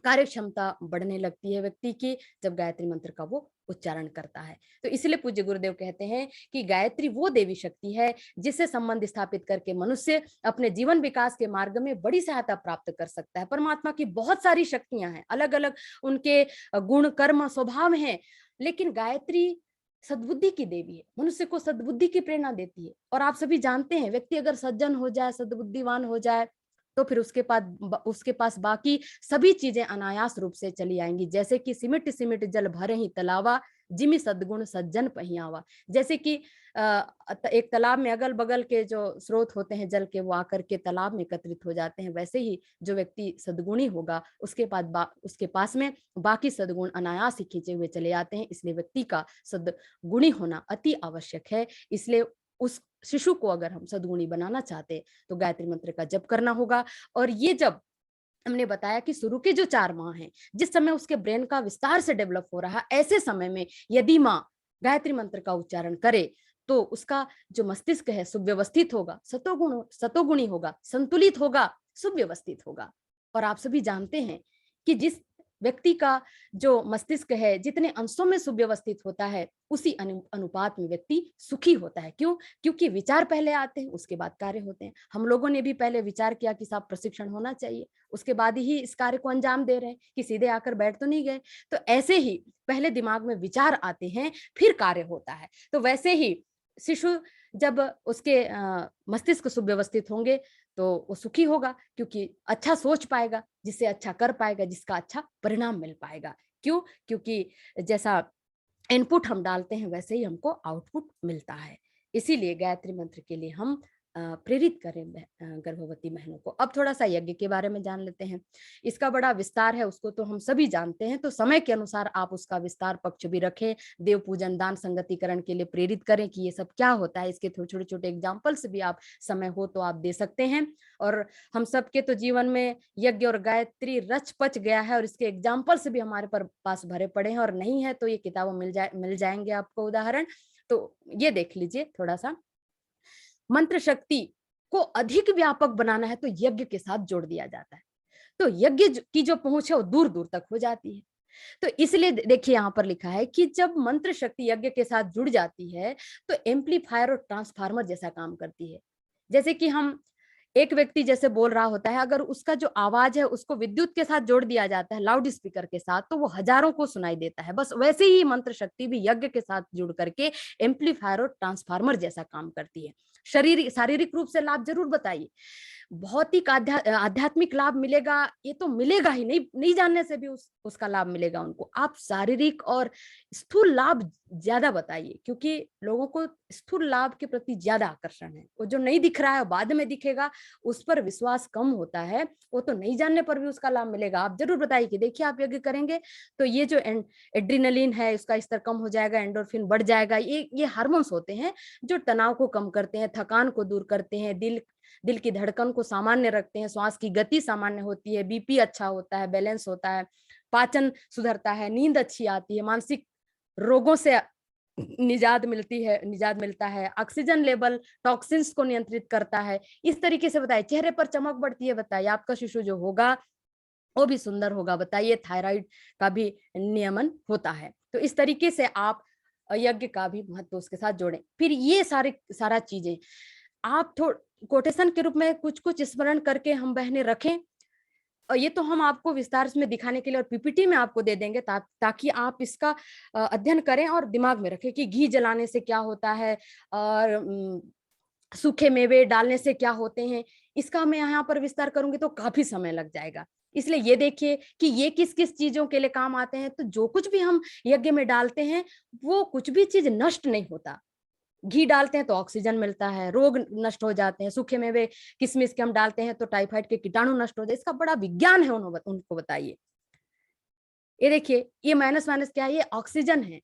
कार्य क्षमता बढ़ने लगती है व्यक्ति की जब गायत्री मंत्र का वो उच्चारण करता है। तो इसलिए पूज्य गुरुदेव कहते हैं कि गायत्री वो देवी शक्ति है जिससे संबंध स्थापित करके मनुष्य अपने जीवन विकास के मार्ग में बड़ी सहायता प्राप्त कर सकता है। परमात्मा की बहुत सारी शक्तियां हैं, अलग अलग उनके गुण, कर्म, स्वभाव हैं, लेकिन गायत्री सद्बुद्धि की देवी है, मनुष्य को सद्बुद्धि की प्रेरणा देती है। और आप सभी जानते हैं, व्यक्ति अगर सज्जन हो जाए, सद्बुद्धिवान हो जाए, तो फिर उसके पास बाकी सभी चीजें अनायास रूप से चली आएंगी। जैसे कि सिमिट सिमिट जल भरे ही तलावा, जिमि सद्गुण सज्जन पहियावा। जैसे कि एक तालाब में अगल बगल के जो स्रोत होते हैं जल के, वो आकर के तालाब में एकत्रित हो जाते हैं, वैसे ही जो व्यक्ति सद्गुणी होगा उसके पास में बाकी सद्गुण अनायास ही खींचे हुए चले आते हैं। इसलिए व्यक्ति का सद्गुणी होना अति आवश्यक है। इसलिए उस शिशु को अगर हम सद्गुणी बनाना चाहते तो गायत्री मंत्र का जप करना होगा। और ये जब हमने बताया कि शुरू के जो 4 माह हैं, जिस समय उसके ब्रेन का विस्तार से डेवलप हो रहा, ऐसे समय में यदि माँ गायत्री मंत्र का उच्चारण करे तो उसका जो मस्तिष्क है सुव्यवस्थित होगा, सतोगुणी होगा, संतुलित होगा, सुव्यवस्थित होगा। और आप सभी जानते हैं कि जिस व्यक्ति का जो मस्तिष्क है जितने अंशों में सुव्यवस्थित होता है, उसी अनुपात में व्यक्ति सुखी होता है। क्यों? क्योंकि विचार पहले आते हैं, उसके बाद कार्य होते हैं। हम लोगों ने भी पहले विचार किया कि साहब प्रशिक्षण होना चाहिए, उसके बाद ही इस कार्य को अंजाम दे रहे हैं, कि सीधे आकर बैठ तो नहीं गए। तो ऐसे ही पहले दिमाग में विचार आते हैं, फिर कार्य होता है। तो वैसे ही शिशु जब उसके मस्तिष्क सुव्यवस्थित होंगे तो वो सुखी होगा, क्योंकि अच्छा सोच पाएगा, जिससे अच्छा कर पाएगा, जिसका अच्छा परिणाम मिल पाएगा। क्यों? क्योंकि जैसा इनपुट हम डालते हैं वैसे ही हमको आउटपुट मिलता है। इसीलिए गायत्री मंत्र के लिए हम प्रेरित करें गर्भवती बहनों को। अब थोड़ा सा यज्ञ के बारे में जान लेते हैं। इसका बड़ा विस्तार है, उसको तो हम सभी जानते हैं, तो समय के अनुसार आप उसका विस्तार पक्ष भी रखें। देव पूजन, दान, संगतिकरण के लिए प्रेरित करें कि ये सब क्या होता है। इसके छोटे छोटे एग्जाम्पल्स भी आप समय हो तो आप दे सकते हैं। और हम सबके तो जीवन में यज्ञ और गायत्री रच पच गया है, और इसके एग्जाम्पल्स भी हमारे पास भरे पड़े हैं, और नहीं है तो ये किताबों मिल जाएंगे आपको उदाहरण। तो ये देख लीजिए थोड़ा सा। मंत्र शक्ति को अधिक व्यापक बनाना है तो यज्ञ के साथ जोड़ दिया जाता है, तो यज्ञ की जो पहुंच है वो दूर दूर तक हो जाती है। तो इसलिए देखिए यहाँ पर लिखा है कि जब मंत्र शक्ति यज्ञ के साथ जुड़ जाती है तो एम्पलीफायर और ट्रांसफार्मर जैसा काम करती है। जैसे कि हम एक व्यक्ति जैसे बोल रहा होता है, अगर उसका जो आवाज है उसको विद्युत के साथ जोड़ दिया जाता है, लाउड स्पीकर के साथ, तो वो हजारों को सुनाई देता है। बस वैसे ही मंत्र शक्ति भी यज्ञ के साथ जुड़ करके एम्पलीफायर और ट्रांसफार्मर जैसा काम करती है। शारीरिक रूप से लाभ जरूर बताइए, भौतिक आध्यात्मिक लाभ मिलेगा, ये तो मिलेगा ही, नहीं जानने से भी उसका लाभ मिलेगा उनको। आप शारीरिक और स्थूल लाभ ज्यादा बताइए, क्योंकि लोगों को स्थूल लाभ के प्रति ज्यादा आकर्षण है। वो जो नहीं दिख रहा है बाद में दिखेगा, उस पर विश्वास कम होता है, वो तो नहीं जानने पर भी उसका लाभ मिलेगा। आप जरूर बताइए कि देखिए आप यज्ञ करेंगे तो ये जो एड्रीनलिन है इसका स्तर कम हो जाएगा, एंडोर्फिन बढ़ जाएगा। ये हार्मोन्स होते हैं जो तनाव को कम करते हैं, थकान को दूर करते हैं, दिल की धड़कन को सामान्य रखते हैं, श्वास की गति सामान्य होती है, बीपी अच्छा होता है, बैलेंस होता है, पाचन सुधरता है, नींद अच्छी आती है, मानसिक रोगों से निजात मिलता है, ऑक्सीजन लेवल टॉक्सिन्स को नियंत्रित करता है, इस तरीके से बताइए। चेहरे पर चमक बढ़ती है, बताइए आपका शिशु जो होगा वो भी सुंदर होगा, बताइए। थायराइड का भी नियमन होता है। तो इस तरीके से आप यज्ञ का भी महत्व उसके साथ जोड़ें। फिर ये सारा चीजें आप कोटेशन के रूप में कुछ कुछ स्मरण करके हम बहनें रखें। और ये तो हम आपको विस्तार में दिखाने के लिए और पीपीटी में आपको दे देंगे ताकि आप इसका अध्ययन करें और दिमाग में रखें कि घी जलाने से क्या होता है और सूखे मेवे डालने से क्या होते हैं। इसका मैं यहाँ पर विस्तार करूंगी तो काफी समय लग जाएगा। इसलिए ये देखिए कि ये किस किस चीजों के लिए काम आते हैं। तो जो कुछ भी हम यज्ञ में डालते हैं वो कुछ भी चीज नष्ट नहीं होता। घी डालते हैं तो ऑक्सीजन मिलता है, रोग नष्ट हो जाते हैं। सूखे मेवे किशमिश के हम डालते हैं तो टाइफाइड के कीटाणु नष्ट हो जाते हैं। इसका बड़ा विज्ञान है, उनको बताइए। ये देखिए, ये माइनस माइनस क्या है, ये ऑक्सीजन है।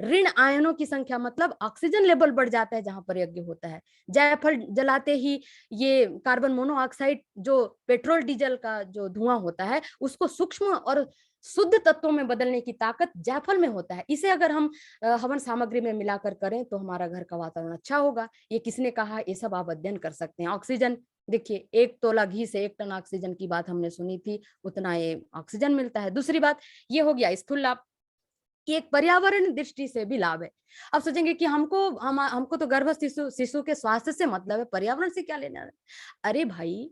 ऋण आयनों की संख्या मतलब ऑक्सीजन लेवल बढ़ जाता है जहां पर यज्ञ होता है। जायफल जलाते ही ये कार्बन मोनोऑक्साइड जो पेट्रोल डीजल का जो धुआं होता है उसको सूक्ष्म और शुद्ध तत्वों में बदलने की ताकत जायफल में होता है। इसे अगर हम हवन सामग्री में मिलाकर करें तो हमारा घर का वातावरण अच्छा होगा। ये किसने कहा, ये सब आप अध्ययन कर सकते हैं। ऑक्सीजन देखिए, 1 तोला घी से 1 टन ऑक्सीजन की बात हमने सुनी थी, उतना ये ऑक्सीजन मिलता है। दूसरी बात ये हो गया स्थूल लाभ कि एक पर्यावरण दृष्टि से भी लाभ है। अब सोचेंगे कि हमको तो गर्भस्थ शिशु के स्वास्थ्य से मतलब है, पर्यावरण से क्या लेना है। अरे भाई,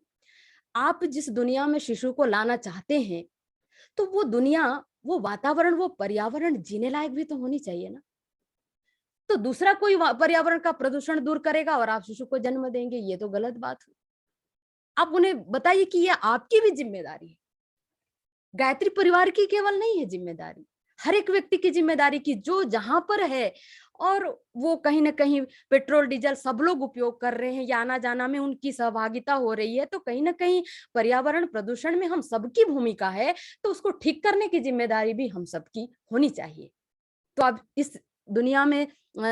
आप जिस दुनिया में शिशु को लाना चाहते हैं तो वो दुनिया, वो वातावरण, वो पर्यावरण जीने लायक भी तो होनी चाहिए ना। तो दूसरा कोई पर्यावरण का प्रदूषण दूर करेगा और आप शिशु को जन्म देंगे, ये तो गलत बात है। आप उन्हें बताइए कि ये आपकी भी जिम्मेदारी है। गायत्री परिवार की केवल नहीं है जिम्मेदारी, हर एक व्यक्ति की जिम्मेदारी की जो जहां पर है और वो कहीं ना कहीं पेट्रोल डीजल सब लोग उपयोग कर रहे हैं या आना जाना में उनकी सहभागिता हो रही है, तो कहीं ना कहीं पर्यावरण प्रदूषण में हम सबकी भूमिका है। तो उसको ठीक करने की जिम्मेदारी भी हम सबकी होनी चाहिए। तो आप इस दुनिया में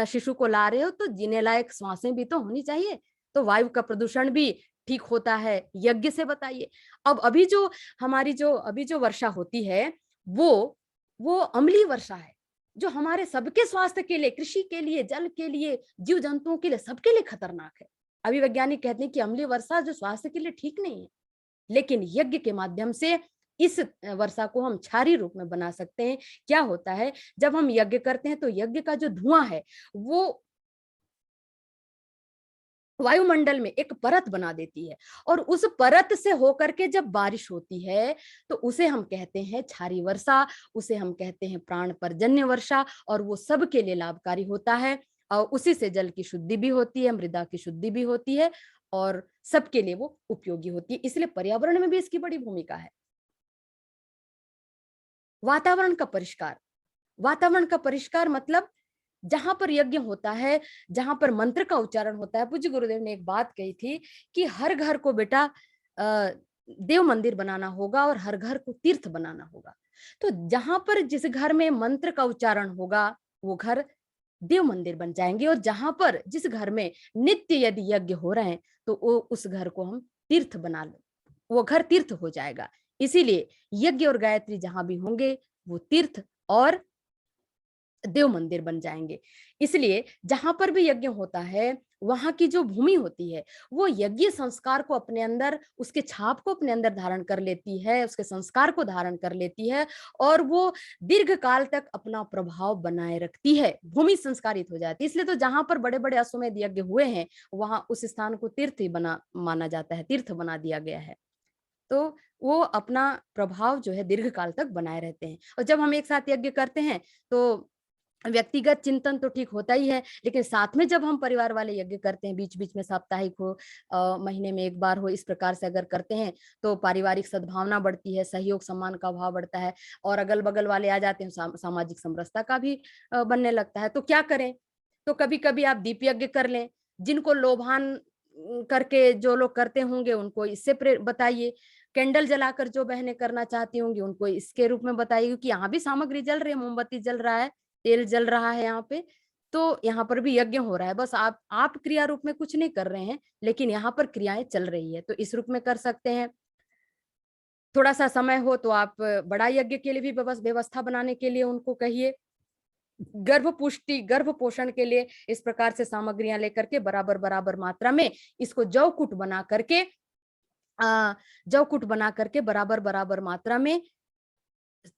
शिशु को ला रहे हो तो जीने लायक श्वासें भी तो होनी चाहिए। तो वायु का प्रदूषण भी ठीक होता है यज्ञ से, बताइए। अब अभी जो वर्षा होती है वो अम्लीय वर्षा है जो हमारे सबके स्वास्थ्य के लिए, कृषि के लिए, जल के लिए, जीव जंतुओं के लिए, सबके लिए खतरनाक है। अभी वैज्ञानिक कहते हैं कि अम्लीय वर्षा जो स्वास्थ्य के लिए ठीक नहीं है, लेकिन यज्ञ के माध्यम से इस वर्षा को हम क्षारीय रूप में बना सकते हैं। क्या होता है, जब हम यज्ञ करते हैं तो यज्ञ का जो धुआं है वो वायुमंडल में एक परत बना देती है और उस परत से होकर के जब बारिश होती है तो उसे हम कहते हैं क्षारीय वर्षा, उसे हम कहते हैं प्राण पर्जन्य वर्षा। और वो सबके लिए लाभकारी होता है और उसी से जल की शुद्धि भी होती है, मृदा की शुद्धि भी होती है और सबके लिए वो उपयोगी होती है। इसलिए पर्यावरण में भी इसकी बड़ी भूमिका है। वातावरण का परिष्कार मतलब जहां पर यज्ञ होता है, जहां पर मंत्र का उच्चारण होता है। पूज्य गुरुदेव ने एक बात कही थी कि हर घर को बेटा देव मंदिर बनाना होगा और हर घर को तीर्थ बनाना होगा। तो जहां पर जिस घर में मंत्र का उच्चारण होगा वो घर देव मंदिर बन जाएंगे और जहां पर जिस घर में नित्य यदि यज्ञ हो रहे हैं तो वो उस घर को हम तीर्थ बना लो, वो घर तीर्थ हो जाएगा। इसीलिए यज्ञ और गायत्री जहां भी होंगे वो तीर्थ और देव मंदिर बन जाएंगे। इसलिए जहां पर भी यज्ञ होता है वहां की जो भूमि होती है वो यज्ञ संस्कार को अपने अंदर, उसके छाप को अपने अंदर धारण कर लेती है, उसके संस्कार को धारण कर लेती है और वो दीर्घ काल तक अपना प्रभाव बनाए रखती है, भूमि संस्कारित हो जाती है। इसलिए तो जहां पर बड़े बड़े अश्वमेध यज्ञ हुए हैं वहां उस स्थान को तीर्थ ही माना जाता है, तीर्थ बना दिया गया है। तो वो अपना प्रभाव जो है दीर्घ काल तक बनाए रहते हैं। और जब हम एक साथ यज्ञ करते हैं तो व्यक्तिगत चिंतन तो ठीक होता ही है, लेकिन साथ में जब हम परिवार वाले यज्ञ करते हैं, बीच बीच में साप्ताहिक हो, महीने में एक बार हो, इस प्रकार से अगर करते हैं तो पारिवारिक सद्भावना बढ़ती है, सहयोग सम्मान का भाव बढ़ता है और अगल बगल वाले आ जाते हैं, सामाजिक समरसता का भी बनने लगता है। तो क्या करें, तो कभी कभी आप दीप यज्ञ कर लें। जिनको लोभान करके जो लोग करते होंगे उनको इससे बताइए। कैंडल जलाकर जो बहनें करना चाहती होंगी उनको इसके रूप में बताइए, क्योंकि यहाँ भी सामग्री जल रही है, मोमबत्ती जल रहा है, तेल जल रहा है यहाँ पे, तो यहाँ पर भी यज्ञ हो रहा है। बस आप क्रिया रूप में कुछ नहीं कर रहे हैं, लेकिन यहाँ पर क्रियाएं चल रही है, तो इस रूप में कर सकते हैं। थोड़ा सा समय हो तो आप बड़ा यज्ञ के लिए भी व्यवस्था बनाने के लिए उनको कहिए। गर्भ पुष्टि, गर्भ पोषण के लिए इस प्रकार से सामग्रियां लेकर के बराबर बराबर मात्रा में इसको जौ कूट बना करके बराबर बराबर मात्रा में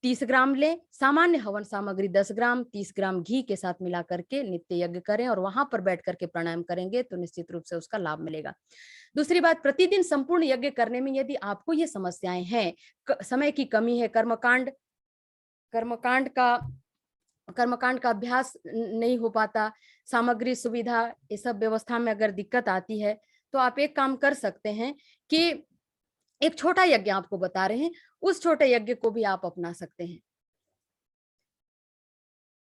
30 ग्राम ले, सामान्य हवन सामग्री 10 ग्राम, 30 ग्राम घी के साथ मिला करके नित्य यज्ञ करें और वहां पर बैठ करके प्राणायाम करेंगे तो निश्चित रूप से उसका लाभ मिलेगा। दूसरी बात, प्रतिदिन संपूर्ण यज्ञ करने में यदि आपको ये समस्याएं हैं, समय की कमी है, कर्मकांड का अभ्यास नहीं हो पाता, सामग्री सुविधा ये सब व्यवस्था में अगर दिक्कत आती है, तो आप एक काम कर सकते हैं कि एक छोटा यज्ञ आपको बता रहे हैं, उस छोटे यज्ञ को भी आप अपना सकते हैं।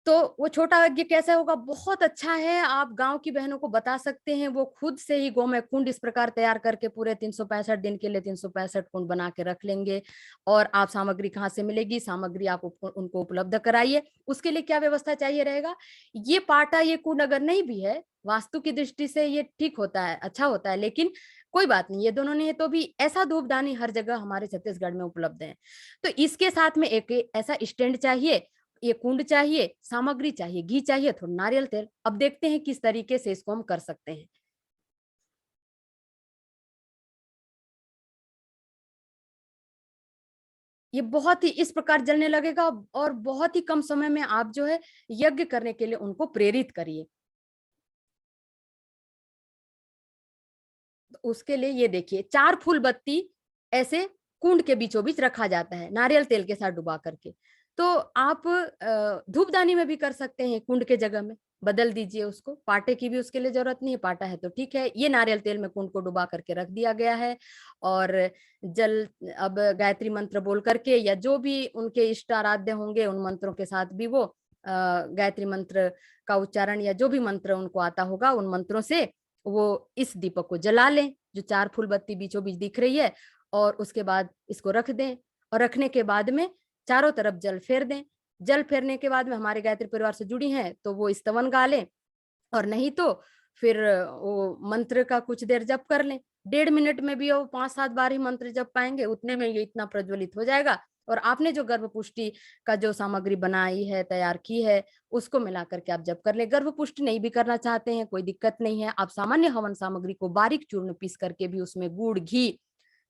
तो वो छोटा यज्ञ कैसे होगा? बहुत अच्छा है, आप गांव की बहनों को बता सकते हैं, वो खुद से ही गोमय कुंड इस प्रकार तैयार करके पूरे 365 दिन के लिए 365 कुंड बना के रख लेंगे। और आप सामग्री कहाँ से मिलेगी? सामग्री आप उनको उपलब्ध कराइए। उसके लिए क्या व्यवस्था चाहिए रहेगा? ये पाटा, ये कुंड अगर नहीं भी है, वास्तु की दृष्टि से ये ठीक होता है, अच्छा होता है, लेकिन कोई बात नहीं, ये दोनों नहीं है तो भी ऐसा धूपदानी हर जगह हमारे छत्तीसगढ़ में उपलब्ध है। तो इसके साथ में एक ऐसा स्टैंड चाहिए, ये कुंड चाहिए, सामग्री चाहिए, घी चाहिए, थोड़ा नारियल तेल। अब देखते हैं किस तरीके से इसको हम कर सकते हैं। ये बहुत ही इस प्रकार जलने लगेगा और बहुत ही कम समय में आप जो है यज्ञ करने के लिए उनको प्रेरित करिए। तो उसके लिए ये देखिए, 4 फूल बत्ती ऐसे कुंड के बीचों बीच रखा जाता है नारियल तेल के साथ डुबा करके। तो आप धूपदानी में भी कर सकते हैं, कुंड के जगह में बदल दीजिए उसको। पाटे की भी उसके लिए जरूरत नहीं है, पाटा है तो ठीक है। ये नारियल तेल में कुंड को डुबा करके रख दिया गया है और जल, अब गायत्री मंत्र बोल करके या जो भी उनके इष्ट आराध्य होंगे उन मंत्रों के साथ भी वो गायत्री मंत्र का उच्चारण या जो भी मंत्र उनको आता होगा उन मंत्रों से वो इस दीपक को जला लें, जो 4 फूल बत्ती बीचों बीच दिख रही है, और उसके बाद इसको रख दें। और रखने के बाद में चारों तरफ जल फेर दें। जल फेरने के बाद में हमारे गायत्री परिवार से जुड़ी हैं तो वो स्तवन गा लें, और नहीं तो फिर वो मंत्र का कुछ देर जप कर लें। 1.5 मिनट में भी वो 5-7 बार ही मंत्र जप पाएंगे, उतने में ये इतना प्रज्वलित हो जाएगा। और आपने जो गर्भ पुष्टि का जो सामग्री बनाई है, तैयार की है, उसको मिला करके आप जप कर ले। गर्भ पुष्टि नहीं भी करना चाहते हैं, कोई दिक्कत नहीं है, आप सामान्य हवन सामग्री को बारीक चूर्ण पीस करके भी उसमें गुड़ घी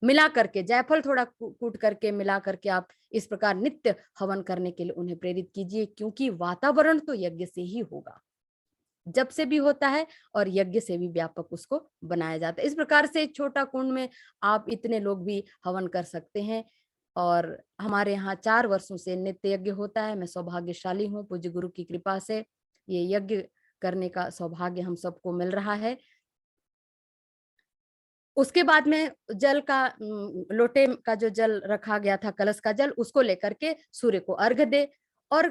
मिला करके, जायफल थोड़ा कूट करके मिला करके आप इस प्रकार नित्य हवन करने के लिए उन्हें प्रेरित कीजिए, क्योंकि वातावरण तो यज्ञ से ही होगा, जब से भी होता है और यज्ञ से भी व्यापक उसको बनाया जाता है। इस प्रकार से छोटा कुंड में आप इतने लोग भी हवन कर सकते हैं। और हमारे यहाँ 4 वर्षों से नित्य यज्ञ होता है। मैं सौभाग्यशाली हूँ, पूज्य गुरु की कृपा से ये यज्ञ करने का सौभाग्य हम सबको मिल रहा है। उसके बाद में जल का, लोटे का जो जल रखा गया था, कलश का जल, उसको लेकर के सूर्य को अर्घ दे। और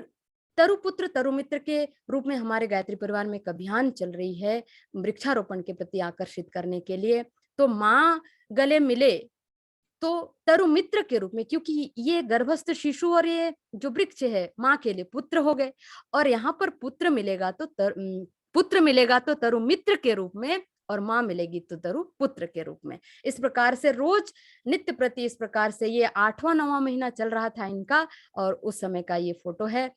तरुपुत्र तरुमित्र के रूप में हमारे गायत्री परिवार में एक अभियान चल रही है वृक्षारोपण के प्रति आकर्षित करने के लिए। तो माँ गले मिले तो तरुमित्र के रूप में, क्योंकि ये गर्भस्थ शिशु और ये जो वृक्ष है माँ के लिए पुत्र हो गए, और यहाँ पर पुत्र मिलेगा तो तरुमित्र के रूप में, और माँ मिलेगी तो तरु पुत्र के रूप में। इस प्रकार से रोज नित्य प्रति इस प्रकार से ये 8वां 9वां महीना चल रहा था इनका, और उस समय का ये फोटो है।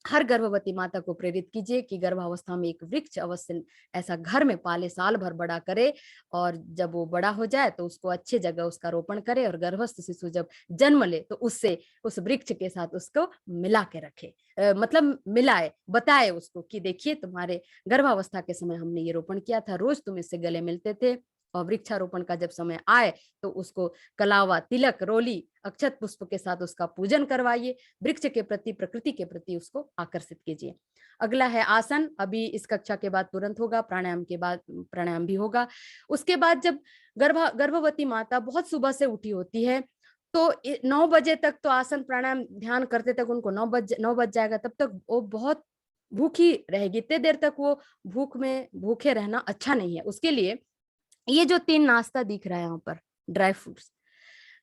हर गर्भवती माता को प्रेरित कीजिए कि गर्भावस्था में एक वृक्ष अवश्य ऐसा घर में पाले, साल भर बड़ा करे, और जब वो बड़ा हो जाए तो उसको अच्छे जगह उसका रोपण करे, और गर्भस्थ शिशु जब जन्म ले तो उससे उस वृक्ष के साथ उसको मिला के रखे, मतलब मिलाए, बताए उसको कि देखिए तुम्हारे गर्भावस्था के समय हमने ये रोपण किया था, रोज तुम इससे गले मिलते थे, और वृक्षारोपण का जब समय आए तो उसको कलावा, तिलक, रोली, अक्षत पुष्प के साथ उसका पूजन करवाइए। वृक्ष के प्रति, प्रकृति के प्रति उसको आकर्षित कीजिए। अगला है आसन। अभी इस कक्षा के बाद तुरंत होगा, प्राणायाम के बाद प्राणायाम भी होगा। उसके बाद जब गर्भवती माता बहुत सुबह से उठी होती है तो 9 बजे तक तो आसन प्राणायाम ध्यान करते तक उनको 9 बज जाएगा, तब तक वो बहुत भूखी रहेगी। इतने देर तक वो भूखे रहना अच्छा नहीं है। उसके लिए ये जो 3 नाश्ता दिख रहा है यहाँ पर, ड्राई फ्रूट्स,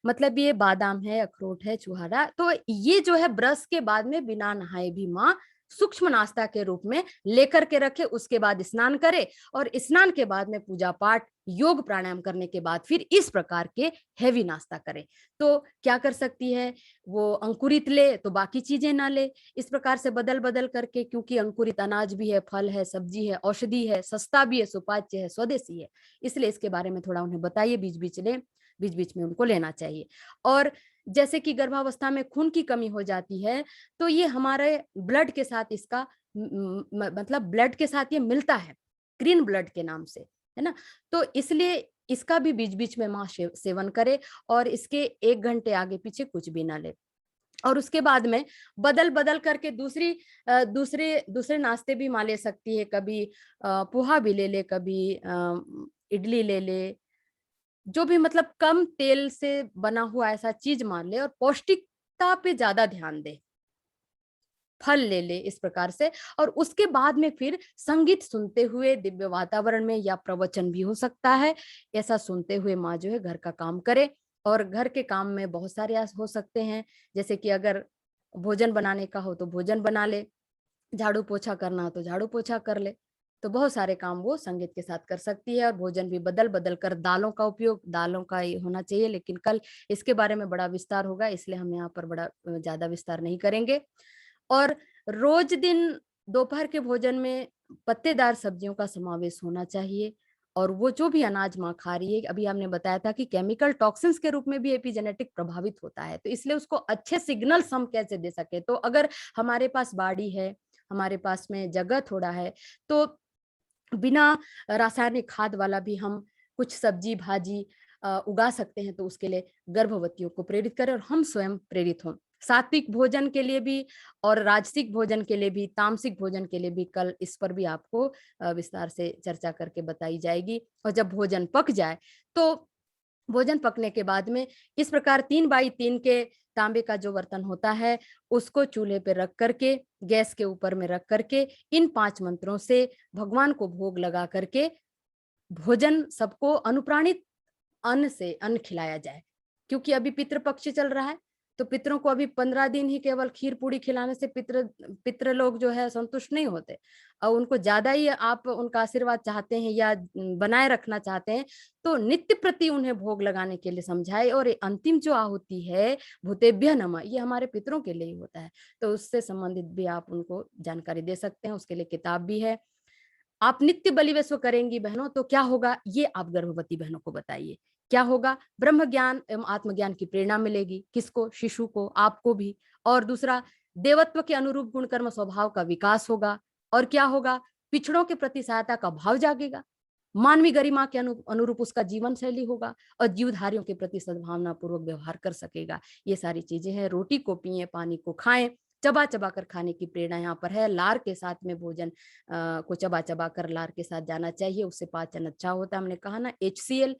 मतलब ये बादाम है, अखरोट है, छुहारा, तो ये जो है ब्रश के बाद में बिना नहाए भी माँ सूक्ष्म नाश्ता के रूप में लेकर के रखे, उसके बाद स्नान करे और स्नान के बाद में पूजा पाठ योग प्राणायाम करने के बाद फिर इस प्रकार के हैवी नाश्ता करे। तो क्या कर सकती है, वो अंकुरित ले तो बाकी चीजें ना ले, इस प्रकार से बदल बदल करके, क्योंकि अंकुरित अनाज भी है, फल है, सब्जी है, औषधि है, सस्ता भी है, सुपाच्य है, स्वदेशी है, इसलिए इसके बारे में थोड़ा उन्हें बताइए, बीच बीच में उनको लेना चाहिए। और जैसे कि गर्भावस्था में खून की कमी हो जाती है तो ये हमारे ब्लड के साथ इसका मतलब ब्लड के साथ ये मिलता है, ग्रीन ब्लड के नाम से, है ना। तो इसलिए इसका भी बीच बीच में माँ सेवन करे और इसके 1 घंटे आगे पीछे कुछ भी ना ले। और उसके बाद में बदल बदल करके दूसरे नाश्ते भी माँ ले सकती है, कभी पोहा भी ले ले, कभी इडली ले ले, जो भी मतलब कम तेल से बना हुआ ऐसा चीज मान ले और पौष्टिकता पे ज्यादा ध्यान दे, फल ले ले इस प्रकार से। और उसके बाद में फिर संगीत सुनते हुए दिव्य वातावरण में, या प्रवचन भी हो सकता है, ऐसा सुनते हुए माँ जो है घर का काम करे। और घर के काम में बहुत सारे हो सकते हैं, जैसे कि अगर भोजन बनाने का हो तो भोजन बना ले, झाड़ू पोछा करना हो तो झाड़ू पोछा कर ले, तो बहुत सारे काम वो संगीत के साथ कर सकती है। और भोजन भी बदल बदल कर, दालों का उपयोग, दालों का ही होना चाहिए, लेकिन कल इसके बारे में बड़ा विस्तार होगा, इसलिए हम यहाँ पर बड़ा ज्यादा विस्तार नहीं करेंगे। और रोज दिन दोपहर के भोजन में पत्तेदार सब्जियों का समावेश होना चाहिए। और वो जो भी अनाज माँ खा रही है, अभी हमने बताया था कि केमिकल टॉक्सिन्स के रूप में भी एपिजेनेटिक प्रभावित होता है, तो इसलिए उसको अच्छे सिग्नल्स हम कैसे दे सके। तो अगर हमारे पास बाड़ी है, हमारे पास में जगह थोड़ा है, तो बिना रासायनिक खाद वाला भी हम कुछ सब्जी भाजी उगा सकते हैं, तो उसके लिए गर्भवतियों को प्रेरित करें और हम स्वयं प्रेरित हों। सात्विक भोजन के लिए भी और राजसिक भोजन के लिए भी, तामसिक भोजन के लिए भी कल इस पर भी आपको विस्तार से चर्चा करके बताई जाएगी। और जब भोजन पक जाए तो भोजन पकने के बाद में इस प्रकार 3x3 के तांबे का जो बर्तन होता है उसको चूल्हे पे रख करके, गैस के ऊपर में रख करके इन 5 मंत्रों से भगवान को भोग लगा करके भोजन सबको अनुप्राणित अन्न से अन्न खिलाया जाए। क्योंकि अभी पितृ पक्ष चल रहा है, तो पितरों को अभी 15 दिन ही केवल खीर पूड़ी खिलाने से पितृ लोग जो है संतुष्ट नहीं होते, और उनको ज्यादा ही आप उनका आशीर्वाद चाहते हैं या बनाए रखना चाहते हैं, तो नित्य प्रति उन्हें भोग लगाने के लिए समझाए। और अंतिम जो आहुति है भूतेभ्य नमः, ये हमारे पितरों के लिए ही होता है, तो उससे संबंधित भी आप उनको जानकारी दे सकते हैं, उसके लिए किताब भी है। आप नित्य बलिवेश्व करेंगी बहनों तो क्या होगा, ये आप गर्भवती बहनों को बताइए। क्या होगा, ब्रह्म ज्ञान एवं आत्मज्ञान की प्रेरणा मिलेगी, किसको, शिशु को, आपको भी। और दूसरा, देवत्व के अनुरूप गुण कर्म स्वभाव का विकास होगा। और क्या होगा, पिछड़ों के प्रति सहायता का भाव जागेगा, मानवीय गरिमा के अनुरूप उसका जीवन शैली होगा, और जीवधारियों के प्रति सद्भावना पूर्वक व्यवहार कर सकेगा। ये सारी चीजें हैं। रोटी को पिए, पानी को खाएं, चबा चबा कर खाने की प्रेरणा यहाँ पर है। लार के साथ में भोजन को चबा चबा कर लार के साथ जाना चाहिए, उससे पाचन अच्छा होता है। हमने कहा ना HCl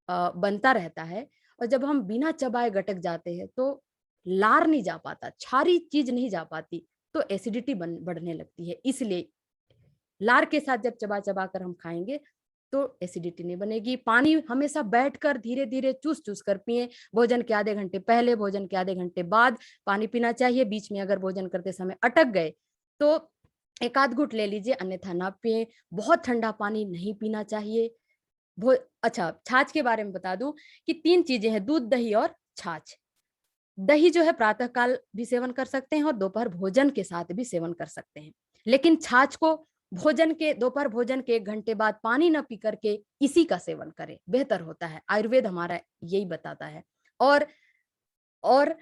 बनता रहता है, और जब हम बिना चबाए गटक जाते हैं तो लार नहीं जा पाता, क्षारी चीज नहीं जा पाती, तो एसिडिटी बढ़ने लगती है। इसलिए लार के साथ जब चबा चबा कर हम खाएंगे तो एसिडिटी नहीं बनेगी। पानी हमेशा बैठकर धीरे धीरे चूस चूस कर पिए। भोजन के आधे घंटे पहले, भोजन के आधे घंटे बाद पानी पीना चाहिए। बीच में अगर भोजन करते समय अटक गए तो 1 आध घुट ले लीजिए, अन्यथा ना पिए। बहुत ठंडा पानी नहीं पीना चाहिए। अच्छा, छाछ के बारे में बता दूं कि 3 चीजें हैं, दूध, दही और छाछ। दही जो है प्रातः काल भी सेवन कर सकते हैं और दोपहर भोजन के साथ भी सेवन कर सकते हैं, लेकिन छाछ को दोपहर भोजन के 1 घंटे बाद पानी न पी करके इसी का सेवन करें, बेहतर होता है। आयुर्वेद हमारा यही बताता है। और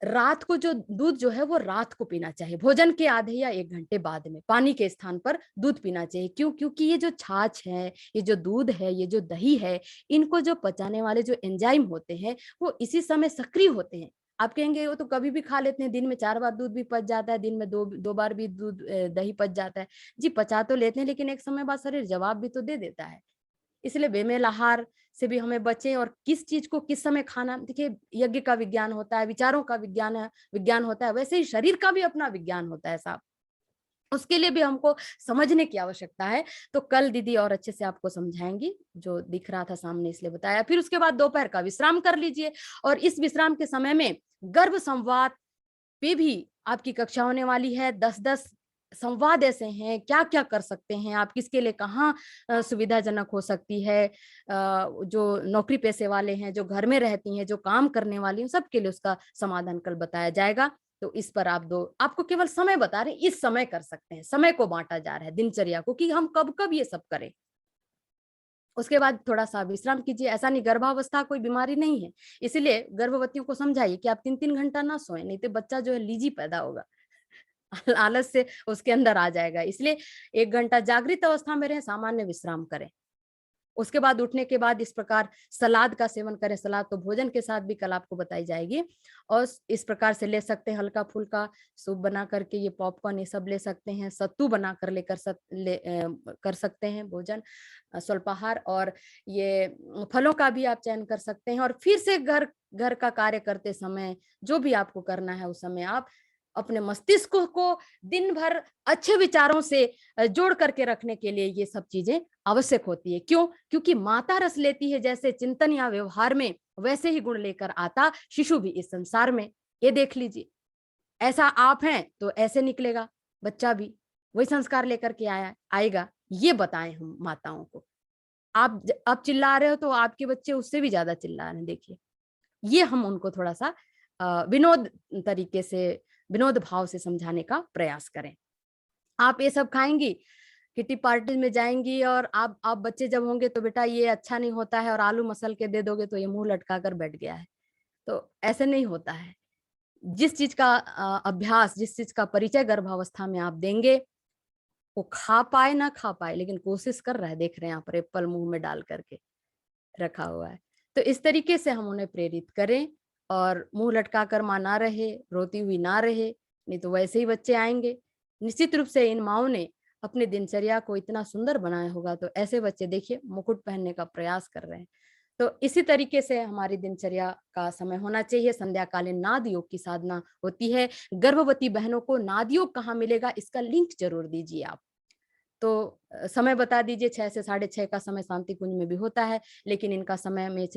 रात को जो दूध जो है वो रात को पीना चाहिए, भोजन के आधे या 1 घंटे बाद में पानी के स्थान पर दूध पीना चाहिए। क्यों? क्योंकि ये जो छाछ है, ये जो दूध है, ये जो दही है, इनको जो पचाने वाले जो एंजाइम होते हैं वो इसी समय सक्रिय होते हैं। आप कहेंगे वो तो कभी भी खा लेते हैं, दिन में 4 बार दूध भी पच जाता है, दिन में दो बार भी दूध दही पच जाता है। जी, पचा तो लेते हैं, लेकिन एक समय बाद शरीर जवाब भी तो दे देता है। इसलिए बेमेल आहार से भी हमें बचें। और किस चीज को किस समय खाना, देखिए यज्ञ का विज्ञान होता है, विचारों का विज्ञान होता है, वैसे ही शरीर का भी अपना विज्ञान होता है साहब, उसके लिए भी हमको समझने की आवश्यकता है। तो कल दीदी और अच्छे से आपको समझाएंगी, जो दिख रहा था सामने इसलिए बताया। फिर उसके बाद दोपहर का विश्राम कर लीजिए, और इस विश्राम के समय में गर्भ संवाद पे भी आपकी कक्षा होने वाली है। 10-10 संवाद ऐसे हैं, क्या क्या कर सकते हैं आप, किसके लिए कहाँ सुविधाजनक हो सकती है, जो नौकरी पेशे वाले हैं, जो घर में रहती हैं, जो काम करने वाली हैं, सबके लिए उसका समाधान कल बताया जाएगा। तो इस पर आपको केवल समय बता रहे, इस समय कर सकते हैं, समय को बांटा जा रहा है दिनचर्या को, कि हम कब कब ये सब करें। उसके बाद थोड़ा सा विश्राम कीजिए। ऐसा नहीं, गर्भावस्था कोई बीमारी नहीं है, इसीलिए गर्भवतियों को समझाइए कि आप 3-3 घंटा ना सोएं, नहीं तो बच्चा जो है लीजी पैदा होगा, आलस से उसके अंदर आ जाएगा। इसलिए 1 घंटा जागृत अवस्था में रहें, सामान्य विश्राम करें। उसके बाद उठने के बाद इस प्रकार सलाद का सेवन करें। सलाद तो भोजन के साथ भी कल आपको बताई जाएगी। और इस प्रकार से ले सकते हैं, हल्का फुल्का सूप बना करके, ये पॉपकॉर्न ये सब ले सकते हैं, सत्तू बना कर कर सकते हैं भोजन, स्वल्पाहार। और ये फलों का भी आप चयन कर सकते हैं। और फिर से घर का कार्य करते समय जो भी आपको करना है, उस समय आप अपने मस्तिष्क को दिन भर अच्छे विचारों से जोड़ करके रखने के लिए ये सब चीजें आवश्यक होती है। क्यों? क्योंकि माता रस लेती है जैसे चिंतन या व्यवहार में, वैसे ही गुण लेकर आता शिशु भी इस संसार में। ये देख लीजिए, ऐसा आप हैं तो ऐसे निकलेगा बच्चा भी, वही संस्कार लेकर के आएगा। ये बताएं हम माताओं को। आप चिल्ला रहे हो तो आपके बच्चे उससे भी ज्यादा चिल्ला रहे हैं, देखिए। ये हम उनको थोड़ा सा विनोद तरीके से, विनोद भाव से समझाने का प्रयास करें। आप ये सब खाएंगी, किटी पार्टी में जाएंगी, और आप बच्चे जब होंगे तो बेटा ये अच्छा नहीं होता है, और आलू मसल के दे दोगे तो ये मुंह लटका कर बैठ गया है। तो ऐसे नहीं होता है। जिस चीज का अभ्यास, जिस चीज का परिचय गर्भावस्था में आप देंगे, वो खा पाए ना खा पाए, लेकिन कोशिश कर रहा है। देख रहे हैं यहाँ पर एप्पल मुंह में डाल करके रखा हुआ है। तो इस तरीके से हम उन्हें प्रेरित करें, और मुंह लटका कर माँ ना रहे, रोती हुई ना रहे, नहीं तो वैसे ही बच्चे आएंगे। निश्चित रूप से इन माओं ने अपनी दिनचर्या को इतना सुंदर बनाया होगा, तो ऐसे बच्चे देखिए मुकुट पहनने का प्रयास कर रहे हैं। तो इसी तरीके से हमारी दिनचर्या का समय होना चाहिए। संध्याकालीन नाद योग की साधना होती है। गर्भवती बहनों को नाद योग कहाँ मिलेगा, इसका लिंक जरूर दीजिए आप। तो समय बता दीजिए। 6 से 6:30 का समय शांति कुंज में भी होता है, लेकिन इनका समय मैच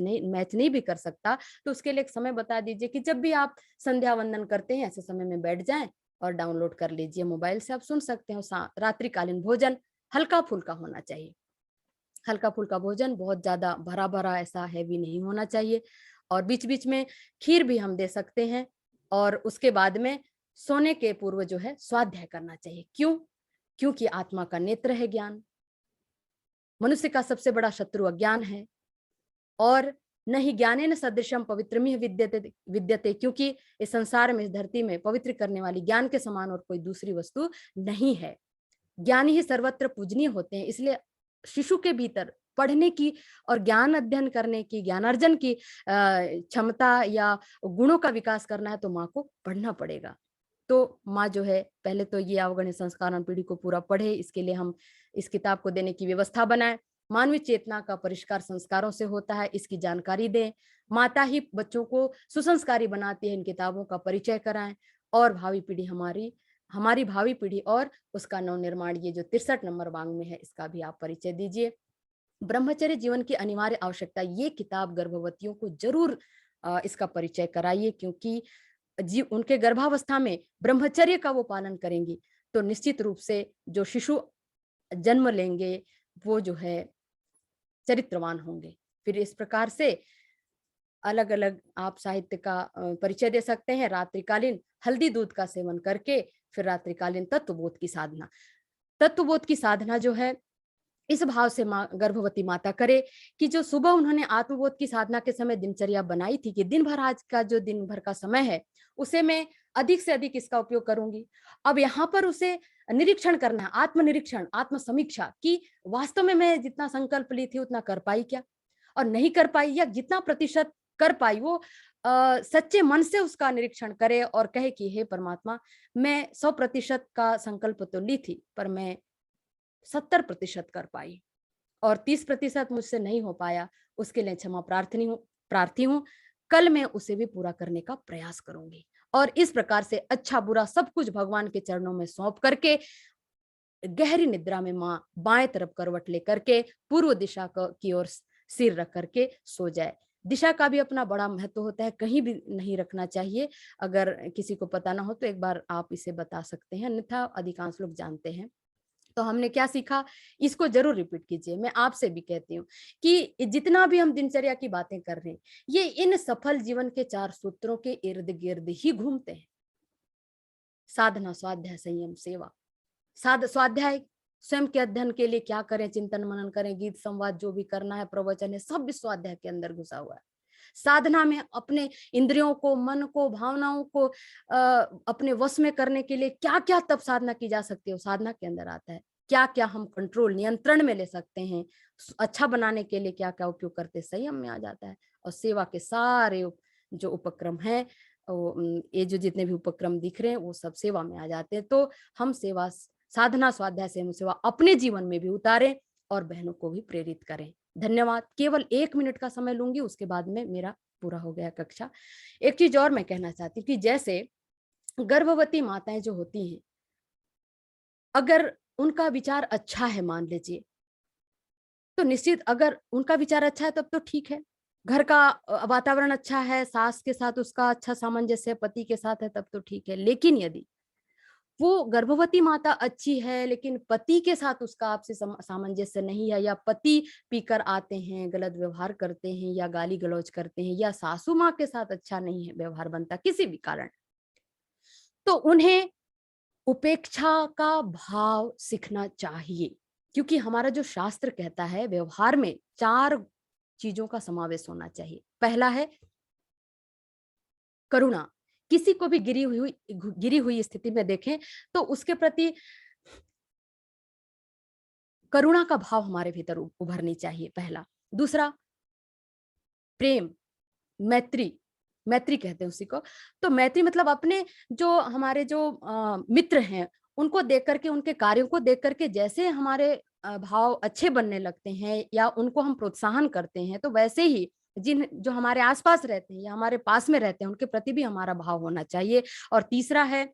नहीं भी कर सकता, तो उसके लिए एक समय बता दीजिए कि जब भी आप संध्या वंदन करते हैं, ऐसे समय में बैठ जाएं और डाउनलोड कर लीजिए, मोबाइल से आप सुन सकते हो। रात्रिकालीन भोजन हल्का फुल्का होना चाहिए। हल्का फुल्का भोजन, बहुत ज्यादा भरा भरा ऐसा हैवी नहीं होना चाहिए। और बीच बीच में खीर भी हम दे सकते हैं। और उसके बाद में सोने के पूर्व जो है स्वाध्याय करना चाहिए। क्यों? क्योंकि आत्मा का नेत्र है ज्ञान। मनुष्य का सबसे बड़ा शत्रु अज्ञान है। और न ही ज्ञानेन सदृशम पवित्रमिह विद्यते, क्योंकि इस संसार में, इस धरती में पवित्र करने वाली ज्ञान के समान और कोई दूसरी वस्तु नहीं है। ज्ञानी ही सर्वत्र पूजनीय होते हैं। इसलिए शिशु के भीतर पढ़ने की और ज्ञान अध्ययन करने की, ज्ञानार्जन की क्षमता या गुणों का विकास करना है, तो माँ को पढ़ना पड़ेगा। तो माँ जो है, पहले तो ये अवगणित संस्कारण पीढ़ी को पूरा पढ़े, इसके लिए हम इस किताब को देने की व्यवस्था बनाएं। मानवीय चेतना का परिष्कार संस्कारों से होता है, इसकी जानकारी दें। माता ही बच्चों को सुसंस्कारी बनाती है, इन किताबों का परिचय कराएं। और भावी पीढ़ी हमारी भावी पीढ़ी और उसका नवनिर्माण, ये जो 63 नंबर वांग में है, इसका भी आप परिचय दीजिए। ब्रह्मचर्य जीवन की अनिवार्य आवश्यकता, ये किताब गर्भवतियों को जरूर इसका परिचय कराइए, क्योंकि उनके गर्भावस्था में ब्रह्मचर्य का वो पालन करेंगी तो निश्चित रूप से जो शिशु जन्म लेंगे वो जो है चरित्रवान होंगे। फिर इस प्रकार से अलग अलग आप साहित्य का परिचय दे सकते हैं। रात्रिकालीन हल्दी दूध का सेवन करके फिर रात्रिकालीन तत्वबोध की साधना। तत्वबोध की साधना जो है इस भाव से गर्भवती माता करे कि जो सुबह उन्होंने आत्मबोध की साधना के समय दिनचर्या बनाई थी कि दिन भर, आज का जो दिन भर का समय है उसे मैं अधिक से अधिक इसका उपयोग करूंगी। अब यहाँ पर उसे निरीक्षण करना है, आत्मनिरीक्षण, आत्म समीक्षा कि वास्तव में मैं जितना संकल्प ली थी उतना कर पाई क्या, और नहीं कर पाई, या जितना प्रतिशत कर पाई वो सच्चे मन से उसका निरीक्षण करे और कहे कि हे परमात्मा, मैं 100% का संकल्प तो ली थी पर मैं 70% कर पाई और 30% मुझसे नहीं हो पाया, उसके लिए क्षमा प्रार्थी हूँ। कल मैं उसे भी पूरा करने का प्रयास करूंगी। और इस प्रकार से अच्छा बुरा सब कुछ भगवान के चरणों में सौंप करके गहरी निद्रा में माँ बाएं तरफ करवट लेकर के पूर्व दिशा की ओर सिर रख करके सो जाए। दिशा का भी अपना बड़ा महत्व होता है, कहीं भी नहीं रखना चाहिए। अगर किसी को पता ना हो तो एक बार आप इसे बता सकते हैं, अन्यथा अधिकांश लोग जानते हैं। तो हमने क्या सीखा, इसको जरूर रिपीट कीजिए। मैं आपसे भी कहती हूँ कि जितना भी हम दिनचर्या की बातें कर रहे हैं, ये इन सफल जीवन के 4 सूत्रों के इर्द गिर्द ही घूमते हैं। साधना, स्वाध्याय, संयम, सेवा। स्वाध्याय स्वयं के अध्ययन के लिए क्या करें, चिंतन मनन करें, गीत संवाद जो भी करना है, प्रवचन है, सब इस स्वाध्याय के अंदर घुसा हुआ है। साधना में अपने इंद्रियों को, मन को, भावनाओं को अपने वश में करने के लिए क्या क्या तब साधना की जा सकती है, साधना के अंदर आता है। क्या क्या हम कंट्रोल, नियंत्रण में ले सकते हैं, अच्छा बनाने के लिए क्या क्या उपयोग करते, संयम में आ जाता है। और सेवा के सारे जो उपक्रम हैं, ये जो जितने भी उपक्रम दिख रहे हैं वो सब सेवा में आ जाते हैं। तो हम सेवा, साधना, स्वाध्याय, संयम, सेवा अपने जीवन में भी उतारें और बहनों को भी प्रेरित करें। धन्यवाद। केवल 1 मिनट का समय लूंगी, उसके बाद में मेरा पूरा हो गया कक्षा। एक चीज और मैं कहना चाहती हूँ कि जैसे गर्भवती माताएं जो होती हैं, अगर उनका विचार अच्छा है, मान लीजिए, तो निश्चित अगर उनका विचार अच्छा है तब तो ठीक है, घर का वातावरण अच्छा है, सास के साथ उसका अच्छा सामंजस्य, पति के साथ है, तब तो ठीक है। लेकिन यदि वो गर्भवती माता अच्छी है लेकिन पति के साथ उसका आपसे सामंजस्य नहीं है, या पति पीकर आते हैं, गलत व्यवहार करते हैं, या गाली गलौज करते हैं, या सासू माँ के साथ अच्छा नहीं है व्यवहार बनता किसी भी कारण, तो उन्हें उपेक्षा का भाव सीखना चाहिए। क्योंकि हमारा जो शास्त्र कहता है, व्यवहार में 4 चीजों का समावेश होना चाहिए। पहला है करुणा। किसी को भी गिरी हुई स्थिति में देखें तो उसके प्रति करुणा का भाव हमारे भीतर उभरनी चाहिए, पहला। दूसरा, प्रेम, मैत्री। मैत्री कहते हैं उसी को। तो मैत्री मतलब अपने जो हमारे जो मित्र हैं उनको देख करके, उनके कार्यों को देख करके जैसे हमारे भाव अच्छे बनने लगते हैं या उनको हम प्रोत्साहन करते हैं, तो वैसे ही जो हमारे आसपास रहते हैं या हमारे पास में रहते हैं उनके प्रति भी हमारा भाव होना चाहिए। और तीसरा है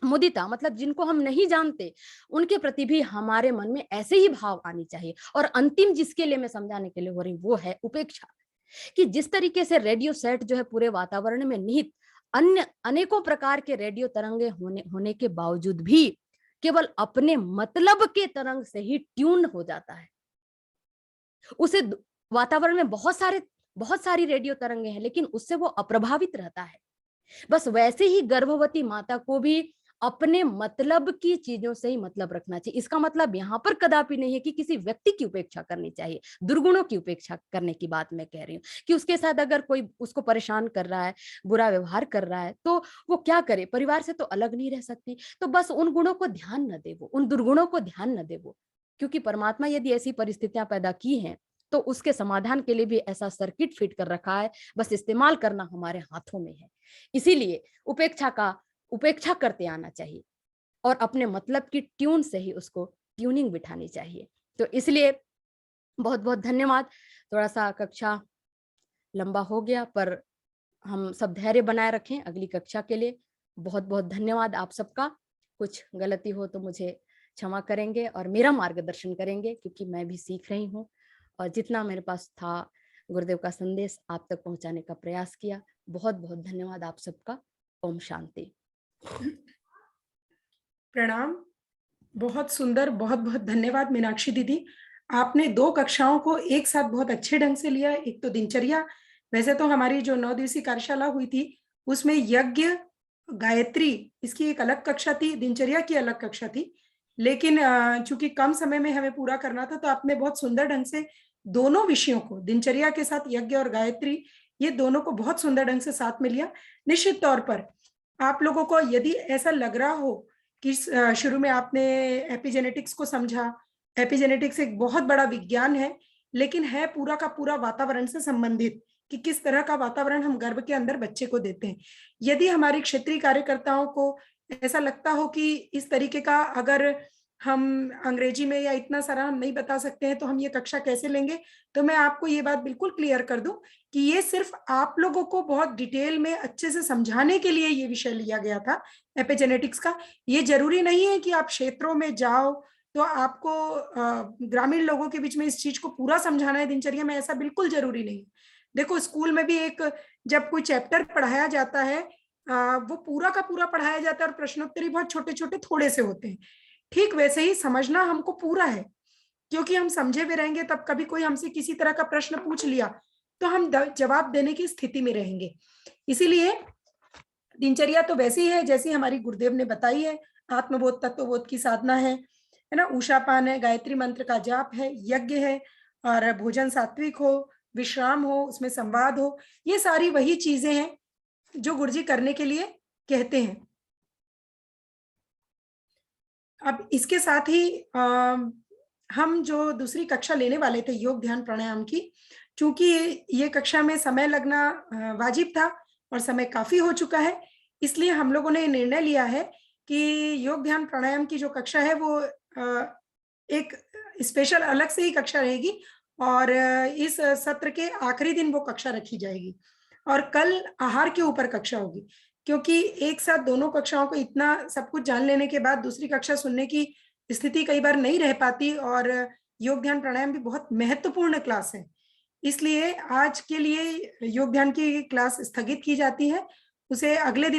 मुदिता, मतलब जिनको हम नहीं जानते उनके प्रति भी हमारे मन में ऐसे ही भाव आनी चाहिए। और अंतिम जिसके लिए मैं समझाने के लिए हो रही हूँ वो है उपेक्षा। कि जिस तरीके से रेडियो सेट जो है पूरे वातावरण में निहित अन्य अनेकों प्रकार के रेडियो तरंगे होने के बावजूद भी केवल अपने मतलब के तरंग से ही ट्यून हो जाता है, उसे वातावरण में बहुत सारी रेडियो तरंगे हैं लेकिन उससे वो अप्रभावित रहता है। बस वैसे ही गर्भवती माता को भी अपने मतलब की चीजों से ही मतलब रखना चाहिए। इसका मतलब यहाँ पर कदापि नहीं है कि किसी व्यक्ति की उपेक्षा करनी चाहिए, दुर्गुणों की उपेक्षा करने की बात मैं कह रही हूँ। कि उसके साथ अगर कोई उसको परेशान कर रहा है, बुरा व्यवहार कर रहा है, तो वो क्या करे, परिवार से तो अलग नहीं रह सकती, तो बस उन गुणों को ध्यान न दे, वो उन दुर्गुणों को ध्यान न दे वो। क्योंकि परमात्मा यदि ऐसी परिस्थितियां पैदा की हैं तो उसके समाधान के लिए भी ऐसा सर्किट फिट कर रखा है, बस इस्तेमाल करना हमारे हाथों में है। इसीलिए उपेक्षा करते आना चाहिए और अपने मतलब की ट्यून से ही उसको ट्यूनिंग बिठानी चाहिए। तो इसलिए बहुत बहुत धन्यवाद। थोड़ा सा कक्षा लंबा हो गया पर हम सब धैर्य बनाए रखें अगली कक्षा के लिए। बहुत बहुत धन्यवाद आप सबका। कुछ गलती हो तो मुझे क्षमा करेंगे और मेरा मार्गदर्शन करेंगे, क्योंकि मैं भी सीख रही हूँ और जितना मेरे पास था गुरुदेव का संदेश आप तक पहुंचाने का प्रयास किया। बहुत बहुत धन्यवाद आप सबका। ओम शांति। प्रणाम। बहुत सुंदर, बहुत बहुत धन्यवाद मीनाक्षी दीदी। आपने 2 कक्षाओं को एक साथ बहुत अच्छे ढंग से लिया। एक तो दिनचर्या, वैसे तो हमारी जो 9 दिवसीय कार्यशाला हुई थी उसमें यज्ञ, गायत्री, इसकी एक अलग कक्षा थी, दिनचर्या की अलग कक्षा थी, लेकिन चूंकि कम समय में हमें पूरा करना था तो आपने बहुत सुंदर ढंग से दोनों विषयों को, दिनचर्या के साथ यज्ञ और गायत्री, ये दोनों को बहुत सुंदर ढंग से साथ में लिया। निश्चित तौर पर आप लोगों को यदि ऐसा लग रहा हो कि शुरू में आपने एपिजेनेटिक्स को समझा, एपिजेनेटिक्स एक बहुत बड़ा विज्ञान है लेकिन है पूरा का पूरा वातावरण से संबंधित, कि किस तरह का वातावरण हम गर्भ के अंदर बच्चे को देते हैं। यदि हमारे क्षेत्रीय कार्यकर्ताओं को ऐसा लगता हो कि इस तरीके का अगर हम अंग्रेजी में या इतना सारा हम नहीं बता सकते हैं तो हम ये कक्षा कैसे लेंगे, तो मैं आपको ये बात बिल्कुल क्लियर कर दूं कि ये सिर्फ आप लोगों को बहुत डिटेल में अच्छे से समझाने के लिए ये विषय लिया गया था एपिजेनेटिक्स का। ये जरूरी नहीं है कि आप क्षेत्रों में जाओ तो आपको ग्रामीण लोगों के बीच में इस चीज को पूरा समझाना है दिनचर्या में, ऐसा बिल्कुल जरूरी नहीं। देखो स्कूल में भी एक जब कोई चैप्टर पढ़ाया जाता है वो पूरा का पूरा पढ़ाया जाता है और प्रश्नोत्तरी बहुत छोटे छोटे थोड़े से होते हैं। ठीक वैसे ही समझना हमको पूरा है, क्योंकि हम समझे हुए रहेंगे तब कभी कोई हमसे किसी तरह का प्रश्न पूछ लिया तो हम जवाब देने की स्थिति में रहेंगे। इसीलिए दिनचर्या तो वैसी है जैसी हमारी गुरुदेव ने बताई है। आत्मबोध तत्वबोध की साधना है ना, उषापान है, गायत्री मंत्र का जाप है, यज्ञ है, और भोजन सात्विक हो, विश्राम हो, उसमें संवाद हो। ये सारी वही चीजें हैं जो गुरुजी करने के लिए कहते हैं। अब इसके साथ ही हम जो दूसरी कक्षा लेने वाले थे योग ध्यान प्राणायाम की, चूंकि ये कक्षा में समय लगना वाजिब था और समय काफी हो चुका है, इसलिए हम लोगों ने निर्णय लिया है कि योग ध्यान प्राणायाम की जो कक्षा है वो एक स्पेशल अलग से ही कक्षा रहेगी और इस सत्र के आखिरी दिन वो कक्षा रखी जाएगी और कल आहार के ऊपर कक्षा होगी, क्योंकि एक साथ दोनों कक्षाओं को इतना सब कुछ जान लेने के बाद दूसरी कक्षा सुनने की स्थिति कई बार नहीं रह पाती और योग ध्यान प्राणायाम भी बहुत महत्वपूर्ण क्लास है। इसलिए आज के लिए योग ध्यान की क्लास स्थगित की जाती है, उसे अगले दिन